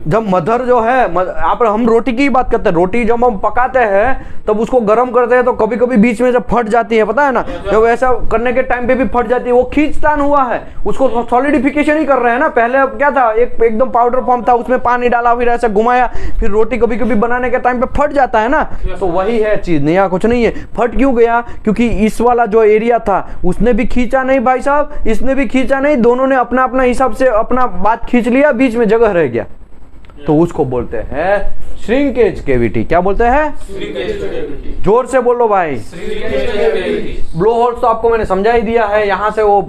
जब मदर जो है, आप हम रोटी की बात करते हैं, रोटी जब हम पकाते हैं तब उसको गर्म करते हैं तो कभी कभी बीच में जब फट जाती है, पता है ना, जब ऐसा करने के टाइम पे भी फट जाती है, वो खींचतान हुआ है, उसको सॉलिडिफिकेशन ही कर रहे हैं ना। पहले अब क्या था, एक एकदम पाउडर फॉर्म था, उसमें पानी डाला, फिर ऐसा घुमाया, फिर रोटी कभी कभी बनाने के टाइम पे फट जाता है ना, तो वही है चीज, नया कुछ नहीं है। फट क्यों गया, क्योंकि इस वाला जो एरिया था उसने भी खींचा नहीं भाई साहब, इसने भी खींचा नहीं, दोनों ने अपना अपना हिसाब से अपना बात खींच लिया, बीच में जगह रह गया, तो उसको बोलते हैं श्रिंकेज केविटी। क्या बोलते हैं, जोर से बोलो भाई। ब्लो होल्स तो आपको मैंने समझा ही दिया है, यहां से वो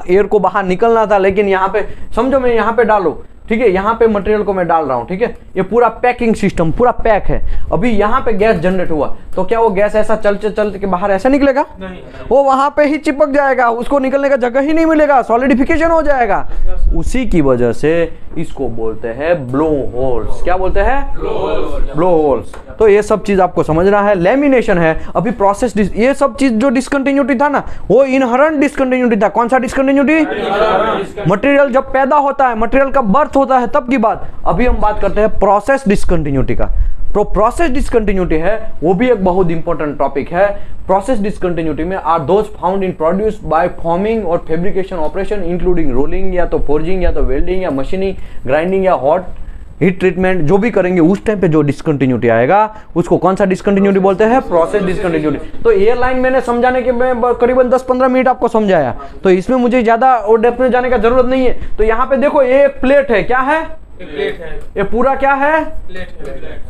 एयर को बाहर निकलना था, लेकिन यहाँ पे समझो, मैं यहाँ पे डालू, ठीक है, यहाँ पे मटेरियल को मैं डाल रहा हूँ, ठीक है, ये पूरा पैकिंग सिस्टम पूरा पैक है। अभी यहाँ पे गैस जनरेट हुआ, तो क्या वो गैस ऐसा चलते के बाहर ऐसा निकलेगा? नहीं, वो वहां पे ही चिपक जाएगा, उसको निकलने का जगह ही नहीं मिलेगा, सॉलिडिफिकेशन हो जाएगा। उसी की वजह से इसको बोलते हैं ब्लो होल्स। क्या बोलते हैं, ब्लो होल्स। तो ये सब चीज आपको समझना है। लेमिनेशन है, अभी प्रोसेस, ये सब चीज जो डिस्कंटिन्यूटी था ना, वो इनहरेंट डिस्कंटिन्यूटी था। कौन सा डिस्कंटिन्यूटी? मटेरियल जब पैदा होता है, मटेरियल का बर्थ होता है तब की बात। अभी हम बात करते हैं प्रोसेस डिस्कंटिन्यूटी का। तो प्रोसेस डिस्कंटिन्यूटी है, वो भी एक बहुत इंपॉर्टेंट टॉपिक है। प्रोसेस डिस्कंटिन्यूटी में are those found in produce by forming और फैब्रिकेशन ऑपरेशन इंक्लूडिंग रोलिंग, या तो फोर्जिंग, या तो वेल्डिंग, या मशीनिंग, ग्राइंडिंग, या हॉट हीट ट्रीटमेंट, जो भी करेंगे उस टाइम पे जो डिस्कंटिन्यूटी आएगा उसको कौन सा डिस्कंटिन्यूटी बोलते हैं? Process discontinuity. तो ये लाइन मैंने समझाने के में करीबन 10-15 मिनट आपको समझाया, तो इसमें मुझे ज्यादा और डेप्थ में जाने का जरूरत नहीं है। तो यहाँ पे देखो, ये एक प्लेट है, क्या है? प्लेट है। ये पूरा क्या है?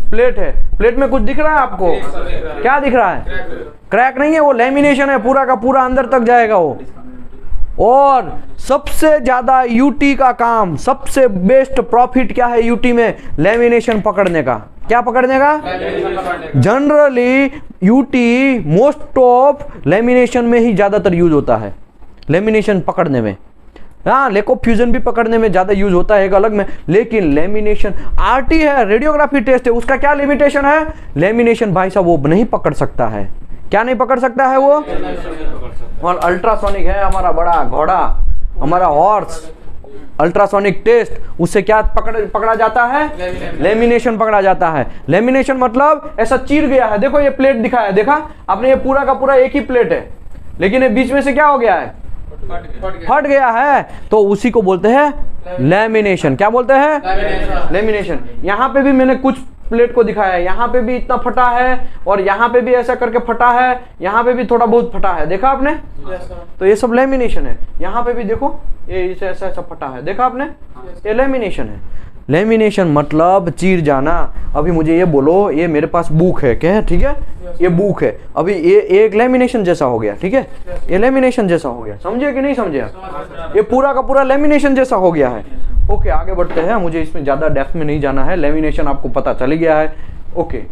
प्लेट है। प्लेट में कुछ दिख रहा है आपको? क्या दिख रहा है? क्रैक नहीं है, वो लेमिनेशन है, पूरा का पूरा अंदर तक जाएगा वो। और सबसे ज्यादा यूटी का काम, सबसे बेस्ट प्रॉफिट क्या है यूटी में? लेमिनेशन पकड़ने का। क्या पकड़ने का? Generally UT most of lamination में ही ज्यादातर यूज होता है, लेमिनेशन पकड़ने में। हाँ, लेको फ्यूजन भी पकड़ने में ज्यादा यूज होता है एक अलग में, लेकिन लेमिनेशन आरटी है, रेडियोग्राफी टेस्ट है, उसका क्या लिमिटेशन है? लेमिनेशन भाई साहब वो नहीं पकड़ सकता है। क्या नहीं पकड़ सकता है वो? और अल्ट्रासोनिक है हमारा बड़ा घोड़ा, हमारा हॉर्स। अल्ट्रासोनिक टेस्ट, उससे क्या पकड़ा जाता है? लेमिनेशन पकड़ा जाता है। लेमिनेशन मतलब ऐसा चीर गया है, देखो ये प्लेट दिखाया, देखा आपने, ये पूरा का पूरा एक ही प्लेट है, लेकिन ये बीच में से क्या हो गया है? फट गया है, तो उसी को बोलते हैं लेमिनेशन। क्या बोलते हैं? लेमिनेशन। यहाँ पे भी मैंने कुछ प्लेट को दिखाया है, यहाँ पे भी इतना फटा है और यहाँ पे भी ऐसा करके फटा है, यहाँ पे भी थोड़ा बहुत फटा है, देखा आपने? तो ये सब लेमिनेशन है। यहाँ पे भी देखो ये इसे ऐसा ऐसा फटा है, देखा आपने? ये लेमिनेशन है। लेमिनेशन मतलब चीर जाना। अभी मुझे ये बोलो, ये मेरे पास बुक है, क्या है? ठीक है, ये बुक है, अभी ये एक लेमिनेशन जैसा हो गया, ठीक है, ये लेमिनेशन जैसा हो गया, समझे कि नहीं समझे? ये पूरा का पूरा लेमिनेशन जैसा हो गया है। ओके, आगे बढ़ते हैं, मुझे इसमें ज्यादा डेप्थ में नहीं जाना है, लेमिनेशन आपको पता चल गया है। ओके,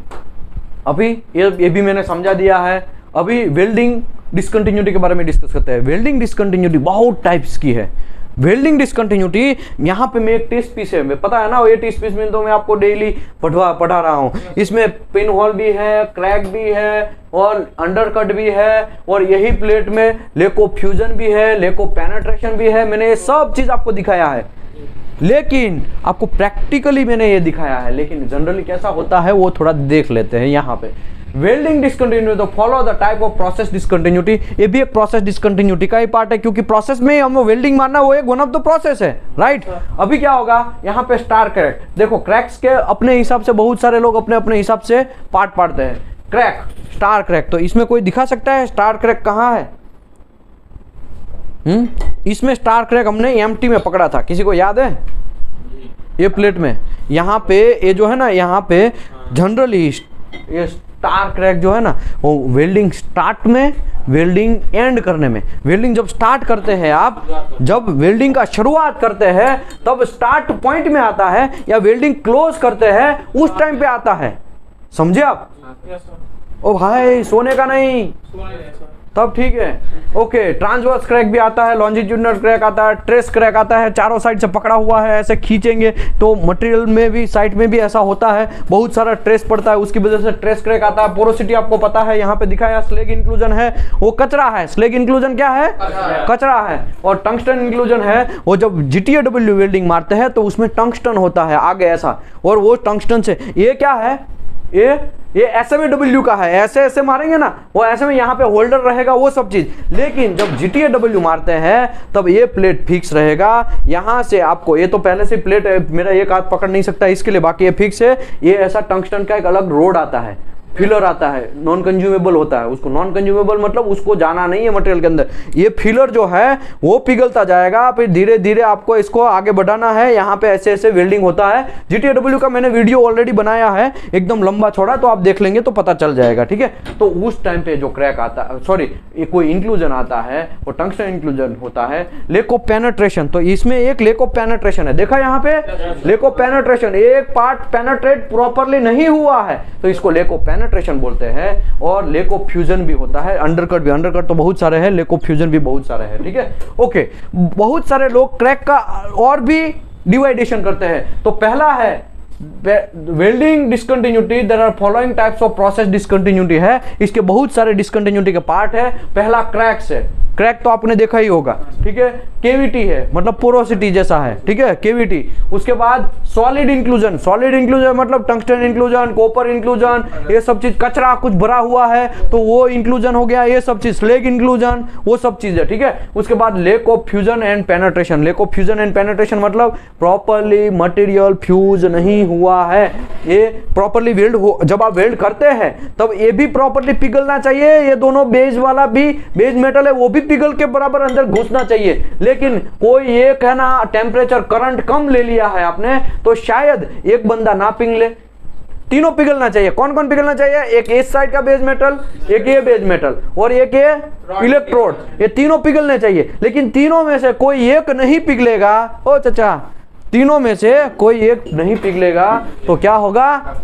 अभी ये भी मैंने समझा दिया है। अभी वेल्डिंग डिसकंटिन्यूटी के बारे में डिस्कस करते हैं। वेल्डिंग डिसकंटिन्यूटी बहुत टाइप्स की है। वेल्डिंग डिसकंटिन्यूटी, यहाँ पे मैं एक टेस्ट पीस है, पता है ना, ये टेस्ट पीस में तो मैं आपको डेली पढ़ा रहा हूँ। इसमें पिन होल भी है, क्रैक भी है और अंडरकट भी है, और यही प्लेट में लेको फ्यूजन भी है, लेको पेनेट्रेशन भी है। मैंने ये सब चीज आपको दिखाया है, लेकिन आपको प्रैक्टिकली मैंने ये दिखाया है, लेकिन जनरली कैसा होता है वो थोड़ा देख लेते हैं। यहाँ पे वेल्डिंग डिसकंटिन्यूटी, तो follow the type of process discontinuity, ये भी एक प्रोसेस डिसकंटिन्यूटी का ही पार्ट है, क्योंकि प्रोसेस में हम वेल्डिंग मारना वो एक वन ऑफ द प्रोसेस है, राइट? अभी क्या होगा, यहाँ पे स्टार क्रैक, देखो क्रैक्स के अपने हिसाब से बहुत सारे लोग अपने अपने हिसाब से पार्ट पाड़ते हैं। क्रैक, स्टार क्रैक, तो इसमें कोई दिखा सकता है स्टार क्रैक कहाँ है? इसमें स्टार क्रैक हमने एम्प्टी में पकड़ा था, किसी को याद है? ये प्लेट में, यहाँ पे ये जो है ना, यहाँ पे जनरली ये स्टार क्रैक जो है ना, वो वेल्डिंग स्टार्ट में, वेल्डिंग एंड करने में। वेल्डिंग जब स्टार्ट करते हैं आप, जब वेल्डिंग का शुरुआत करते हैं तब स्टार्ट पॉइंट में आता है, या वेल्डिंग क्लोज करते हैं उस टाइम पे आता है, समझे आप? ओ भाई सोने का नहीं, तब ठीक है। ओके, ट्रांसवर्स क्रैक भी आता है, लॉन्जिट्यूडनल क्रैक आता है, ट्रेस क्रैक आता है, चारों साइड से पकड़ा हुआ है, ऐसे खींचेंगे तो मटेरियल में भी, साइड में भी ऐसा होता है, बहुत सारा ट्रेस पड़ता है, उसकी वजह से ट्रेस क्रैक आता है। पोरोसिटी आपको पता है, यहाँ पे दिखाया स्लैग इंक्लूजन है, वो कचरा है। स्लैग इंक्लूजन क्या है? कचरा है। और टंगस्टन इंक्लूजन है, वो जब GTAW वेल्डिंग मारते हैं तो उसमें टंगस्टन होता है आगे ऐसा, और वो टंगस्टन से, ये क्या है, ये ऐसे में W का है, ऐसे ऐसे मारेंगे ना, वो ऐसे में यहाँ पे होल्डर रहेगा, वो सब चीज। लेकिन जब GTAW मारते हैं तब ये प्लेट फिक्स रहेगा। यहाँ से आपको, ये तो पहले से प्लेट मेरा एक हाथ पकड़ नहीं सकता इसके लिए, बाकी ये फिक्स है। ये ऐसा टंगस्टन का एक अलग रोड आता है, फिलर आता है, नॉन कंज्यूमेबल होता है उसको। नॉन कंज्यूमेबल मतलब उसको जाना नहीं है मटेरियल के अंदर। ये फिलर जो है वो पिघलता जाएगा, फिर धीरे धीरे आपको इसको आगे बढ़ाना है। यहाँ पे ऐसे ऐसे वेल्डिंग होता है। GTAW का मैंने वीडियो ऑलरेडी बनाया है, एकदम लंबा छोड़ा, तो आप देख लेंगे तो पता चल जाएगा, ठीक है? तो उस टाइम पे जो क्रैक आता है, सॉरी कोई इंक्लूजन आता है, वो टंगस्टन इंक्लूजन होता है। लेक ऑफ पेनेट्रेशन, तो इसमें एक लेक ऑफ पेनेट्रेशन है, देखा यहाँ पे लेक ऑफ पेनेट्रेशन, एक पार्ट पेनेट्रेट प्रॉपरली नहीं हुआ है तो इसको लेक ऑफ पेनेट्रेशन बोलते हैं। और लेक ऑफ फ्यूजन भी होता है, अंडरकट भी, अंडरकट तो बहुत सारे हैं, लेक ऑफ फ्यूजन भी बहुत सारे हैं, ठीक है? ओके, बहुत सारे लोग क्रैक का और भी डिवाइडेशन करते हैं। तो पहला है welding discontinuity, there are following types of process discontinuity है, इसके बहुत सारे डिसकंटिन्यूटी के पार्ट है। पहला क्रैक्स है, क्रैक तो आपने देखा ही होगा, ठीक है? केविटी है मतलब पोरोसिटी जैसा है, ठीक है, केविटी। उसके बाद सॉलिड इंक्लूजन, सॉलिड इंक्लूजन मतलब टंगस्टन इंक्लूजन, कॉपर इंक्लूजन, ये सब चीज, कचरा कुछ भरा हुआ है तो वो इंक्लूजन हो गया, ये सब चीज, स्लैग इंक्लूजन, वो सब चीज है, ठीक है? उसके बाद lake of fusion and penetration, lake of fusion and penetration मतलब प्रॉपरली मटेरियल फ्यूज नहीं हुआ है, ये प्रॉपरली वेल्ड हो, जब आप वेल्ड करते हैं तब ये भी प्रॉपरली पिघलना चाहिए, ये दोनों बेज वाला भी, बेज मेटल है वो भी पिघल के बराबर अंदर घुसना चाहिए। लेकिन कोई एक है ना, टेम्परेचर करंट कम ले लिया है आपने, तो शायद एक बंदा ना पिघले, तीनों पिघलना चाहिए। कौन कौन पिघलना चाहिए? एक इस साइड का बेज मेटल, एक ये बेज मेटल और एक ये इलेक्ट्रोड, ये तीनों पिघलने चाहिए। लेकिन तीनों में से कोई एक नहीं पिघलेगा, ओ चाचा, तीनों में से कोई एक नहीं पिघलेगा तो क्या होगा?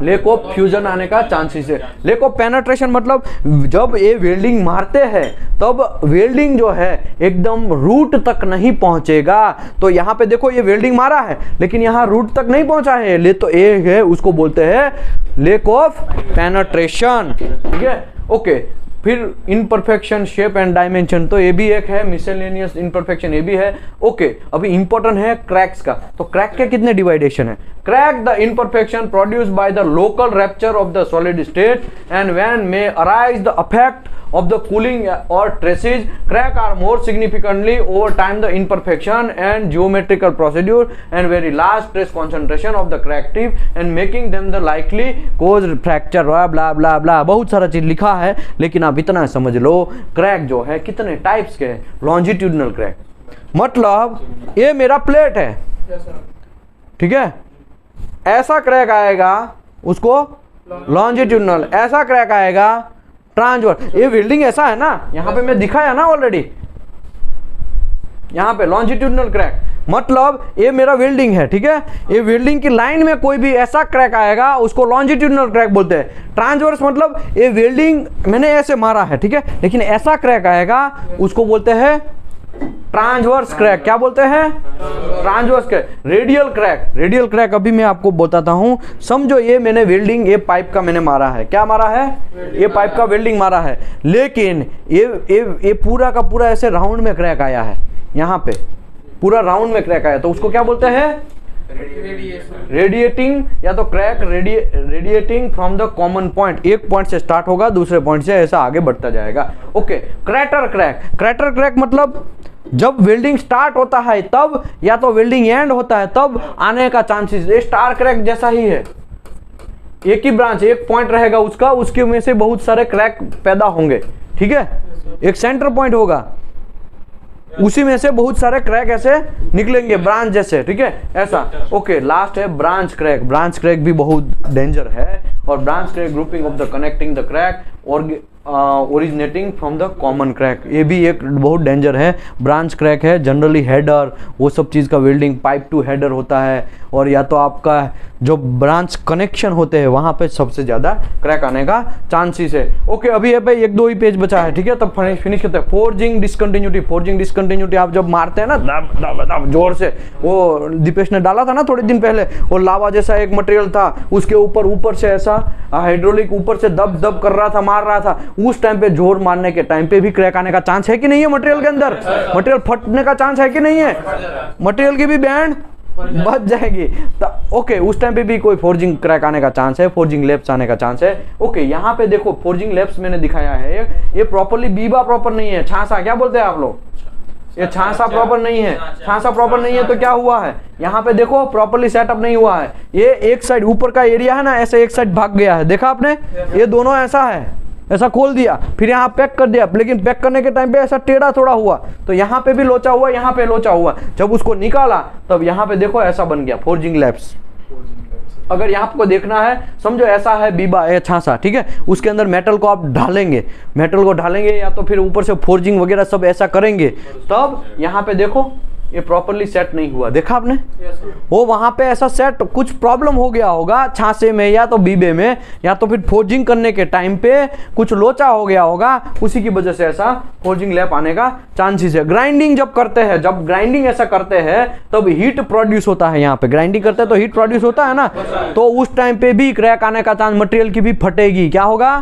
लेक ऑफ फ्यूजन आने का चांसेस है। लेक ऑफ पेनेट्रेशन मतलब जब ये वेल्डिंग मारते हैं तब वेल्डिंग जो है एकदम रूट तक नहीं पहुंचेगा। तो यहाँ पे देखो ये वेल्डिंग मारा है लेकिन यहाँ रूट तक नहीं पहुंचा है, ले तो ये है, उसको बोलते हैं लेक ऑफ पेनेट्रेशन, ठीक है? ओके, फिर इनपरफेक्शन, शेप एंड डायमेंशन, तो ये भी एक है, मिसलेनियस इनपरफेक्शन ये भी है। ओके, अभी इंपॉर्टेंट है क्रैक्स का। तो क्रैक के कितने डिवाइडेशन है? Crack the imperfection produced by the local rapture of the solid state and when may arise the effect of the cooling or traces. Crack are more significantly over time the imperfection and geometrical procedure and very large stress concentration of the crack tip and making them the likely cause fracture blah blah blah। बहुत सारा चीज लिखा है, लेकिन आप इतना समझ लो क्रैक जो है कितने टाइप्स के हैं। लॉन्जिट्यूडनल क्रैक मतलब ये मेरा प्लेट है, ठीक है, ऐसा क्रैक आएगा उसको लॉन्जिट्यूडनल, ऐसा क्रैक आएगा ट्रांसवर्स। ये वेल्डिंग ऐसा है ना, यहां पे मैं दिखाया ना ऑलरेडी, यहां पे लॉन्जिट्यूडनल क्रैक मतलब ये मेरा वेल्डिंग है, ठीक है, ये वेल्डिंग की लाइन में कोई भी ऐसा क्रैक आएगा उसको लॉन्जिट्यूडनल क्रैक बोलते हैं। ट्रांसवर्स मतलब ये वेल्डिंग मैंने ऐसे मारा है, ठीक है, लेकिन ऐसा क्रैक आएगा उसको बोलते हैं ट्रांसवर्स क्रैक। क्या बोलते हैं? Transverse crack. Radial crack, radial crack अभी मैं आपको बताता हूं। समझो ये मैंने वेल्डिंग, ये पाइप का मैंने मारा है, क्या मारा है? ये पाइप का वेल्डिंग मारा है, लेकिन ये पूरा का पूरा ऐसे राउंड में क्रैक आया है, यहाँ पे पूरा राउंड में क्रैक आया, तो उसको क्या बोलते हैं? रेडिएटिंग, या तो crack radiating from the common point. एक पॉइंट से स्टार्ट होगा, दूसरे पॉइंट से ऐसा आगे बढ़ता जाएगा। Okay, crater crack. Crater crack मतलब जब वेल्डिंग स्टार्ट होता है तब, या तो वेल्डिंग एंड होता है तब आने का चांसेस। ये स्टार क्रैक जैसा ही है, एक ही ब्रांच, एक पॉइंट रहेगा उसका, उसके में से बहुत सारे क्रैक पैदा होंगे, ठीक है, एक सेंटर पॉइंट होगा, उसी में से बहुत सारे क्रैक ऐसे निकलेंगे ब्रांच जैसे, ठीक है, ऐसा। ओके, लास्ट है ब्रांच क्रैक। ब्रांच क्रैक भी बहुत डेंजर है, और branch crack grouping of the connecting the crack और originating from the common crack, ये भी एक बहुत डेंजर है। ब्रांच क्रैक है जनरली हेडर, वो सब चीज़ का वेल्डिंग पाइप टू हेडर होता है, और या तो आपका जो ब्रांच कनेक्शन होते हैं वहाँ पे सबसे ज़्यादा क्रैक आने का चांसेस है। ओके, अभी है भाई एक दो ही पेज बचा है, ठीक है, तब फिनिश करते हैं। Forging discontinuity. फोर्जिंग डिसकंटिन्यूटी आप जब मारते हैं ना दब दब दब जोर से, वो दीपेश ने डाला था ना थोड़े दिन पहले, वो लावा जैसा एक मटेरियल था, उसके ऊपर से ऐसा हाइड्रोलिक ऊपर से दब दब कर रहा था, मार रहा था, उस टाइम पे जोर मारने के टाइम पे भी क्रैक आने का चांस है कि नहीं है? मटेरियल के अंदर मटेरियल फटने का चांस है कि नहीं है? मटेरियल की भी बैंड बच जाएगी। ओके, उस टाइम पे भी कोई फोर्जिंग क्रैक आने का चांस है, फोर्जिंग लैप्स आने का चांस है। ओके, यहाँ पे देखो फोर्जिंग लैप्स मैंने दिखाया है, ये प्रॉपरली बीबा प्रॉपर नहीं है, छासा क्या बोलते हैं आप लोग, ये छासा प्रॉपर नहीं है। छासा प्रॉपर नहीं है तो क्या हुआ है, यहाँ पे देखो प्रॉपरली सेटअप नहीं हुआ है, ये एक साइड ऊपर का एरिया है ना, ऐसे एक साइड भाग गया है, देखा आपने, ये दोनों ऐसा है, ऐसा खोल दिया, फिर यहाँ पैक कर दिया, लेकिन पैक करने के टाइम पे ऐसा टेढ़ा थोड़ा हुआ, तो यहाँ पे भी लोचा हुआ, यहाँ पे लोचा हुआ, जब उसको निकाला तब यहाँ पे देखो ऐसा बन गया फोर्जिंग लैप्स। अगर यहाँ आपको देखना है, समझो ऐसा है बीबा या छासा, ठीक है, उसके अंदर मेटल को आप ढालेंगे, मेटल को ढालेंगे या तो फिर ऊपर से फोर्जिंग वगैरह सब ऐसा करेंगे, तब यहाँ पे देखो ये प्रॉपरली सेट नहीं हुआ, देखा आपने, वो वहां पे ऐसा सेट कुछ प्रॉब्लम हो गया होगा छासे में या तो बीबे में, या तो फिर फोर्जिंग करने के टाइम पे कुछ लोचा हो गया होगा, उसी की वजह से ऐसा फोर्जिंग लैप आने का चांसेस है। ग्राइंडिंग जब करते हैं, जब ग्राइंडिंग ऐसा करते हैं तब हीट प्रोड्यूस होता है, यहाँ पे ग्राइंडिंग करते हैं तो हीट प्रोड्यूस होता है ना, तो उस टाइम पे भी क्रैक आने का चांस, मटेरियल की भी फटेगी, क्या होगा,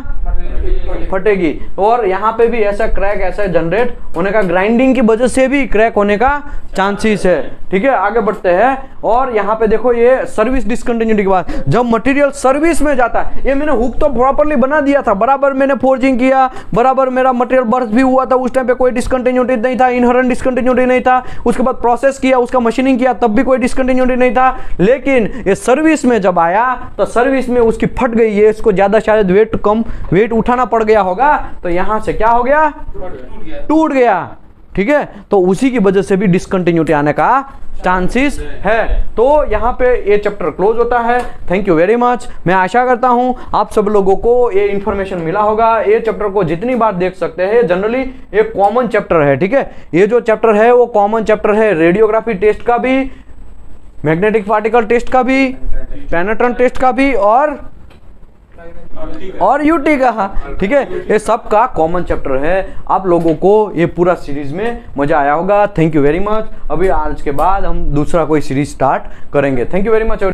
फटेगी, और यहाँ पे भी ऐसा क्रैक ऐसा जनरेट होने का, ग्राइंडिंग की वजह से भी क्रैक होने का चांसेस है, ठीक है। आगे बढ़ते हैं, और यहाँ पे देखो ये सर्विस डिसकंटिन्यूटी के बाद जब मटेरियल सर्विस में जाता है, ये मैंने हुक तो प्रॉपरली बना दिया था, बराबर मैंने फोर्जिंग किया, बराबर मेरा मटेरियल बर्थ भी हुआ था, उस टाइम पे कोई डिसकंटिन्यूटी नहीं था, इनहेरेंट डिसकंटिन्यूटी नहीं था, उसके बाद प्रोसेस किया, उसका मशीनिंग किया, तब भी कोई डिसकंटिन्यूटी नहीं था, लेकिन ये सर्विस में जब आया तो सर्विस में उसकी फट गई है, इसको ज्यादा शायद वेट उठाना पड़ गया होगा, तो यहां से क्या हो गया, टूट गया, ठीक है, तो उसी की वजह से भी डिसकंटिन्यूटी आने का चांसेस है। तो यहाँ पे ये चैप्टर क्लोज होता है। Thank you very much. मैं आशा करता हूँ आप सब लोगों को ये इन्फॉर्मेशन मिला होगा। ये चैप्टर को जितनी बार देख सकते हैं, जनरली ये कॉमन चैप्टर है, ठीक है, ये जो चैप्टर है वो कॉमन चैप्टर है, रेडियोग्राफी टेस्ट का भी, मैग्नेटिक पार्टिकल टेस्ट का भी, पेनेट्रेंट टेस्ट का भी, और यूटी का, ठीक है, ये सब का कॉमन चैप्टर है। आप लोगों को ये पूरा सीरीज में मजा आया होगा। Thank you very much. अभी आज के बाद हम दूसरा कोई सीरीज स्टार्ट करेंगे। Thank you very much.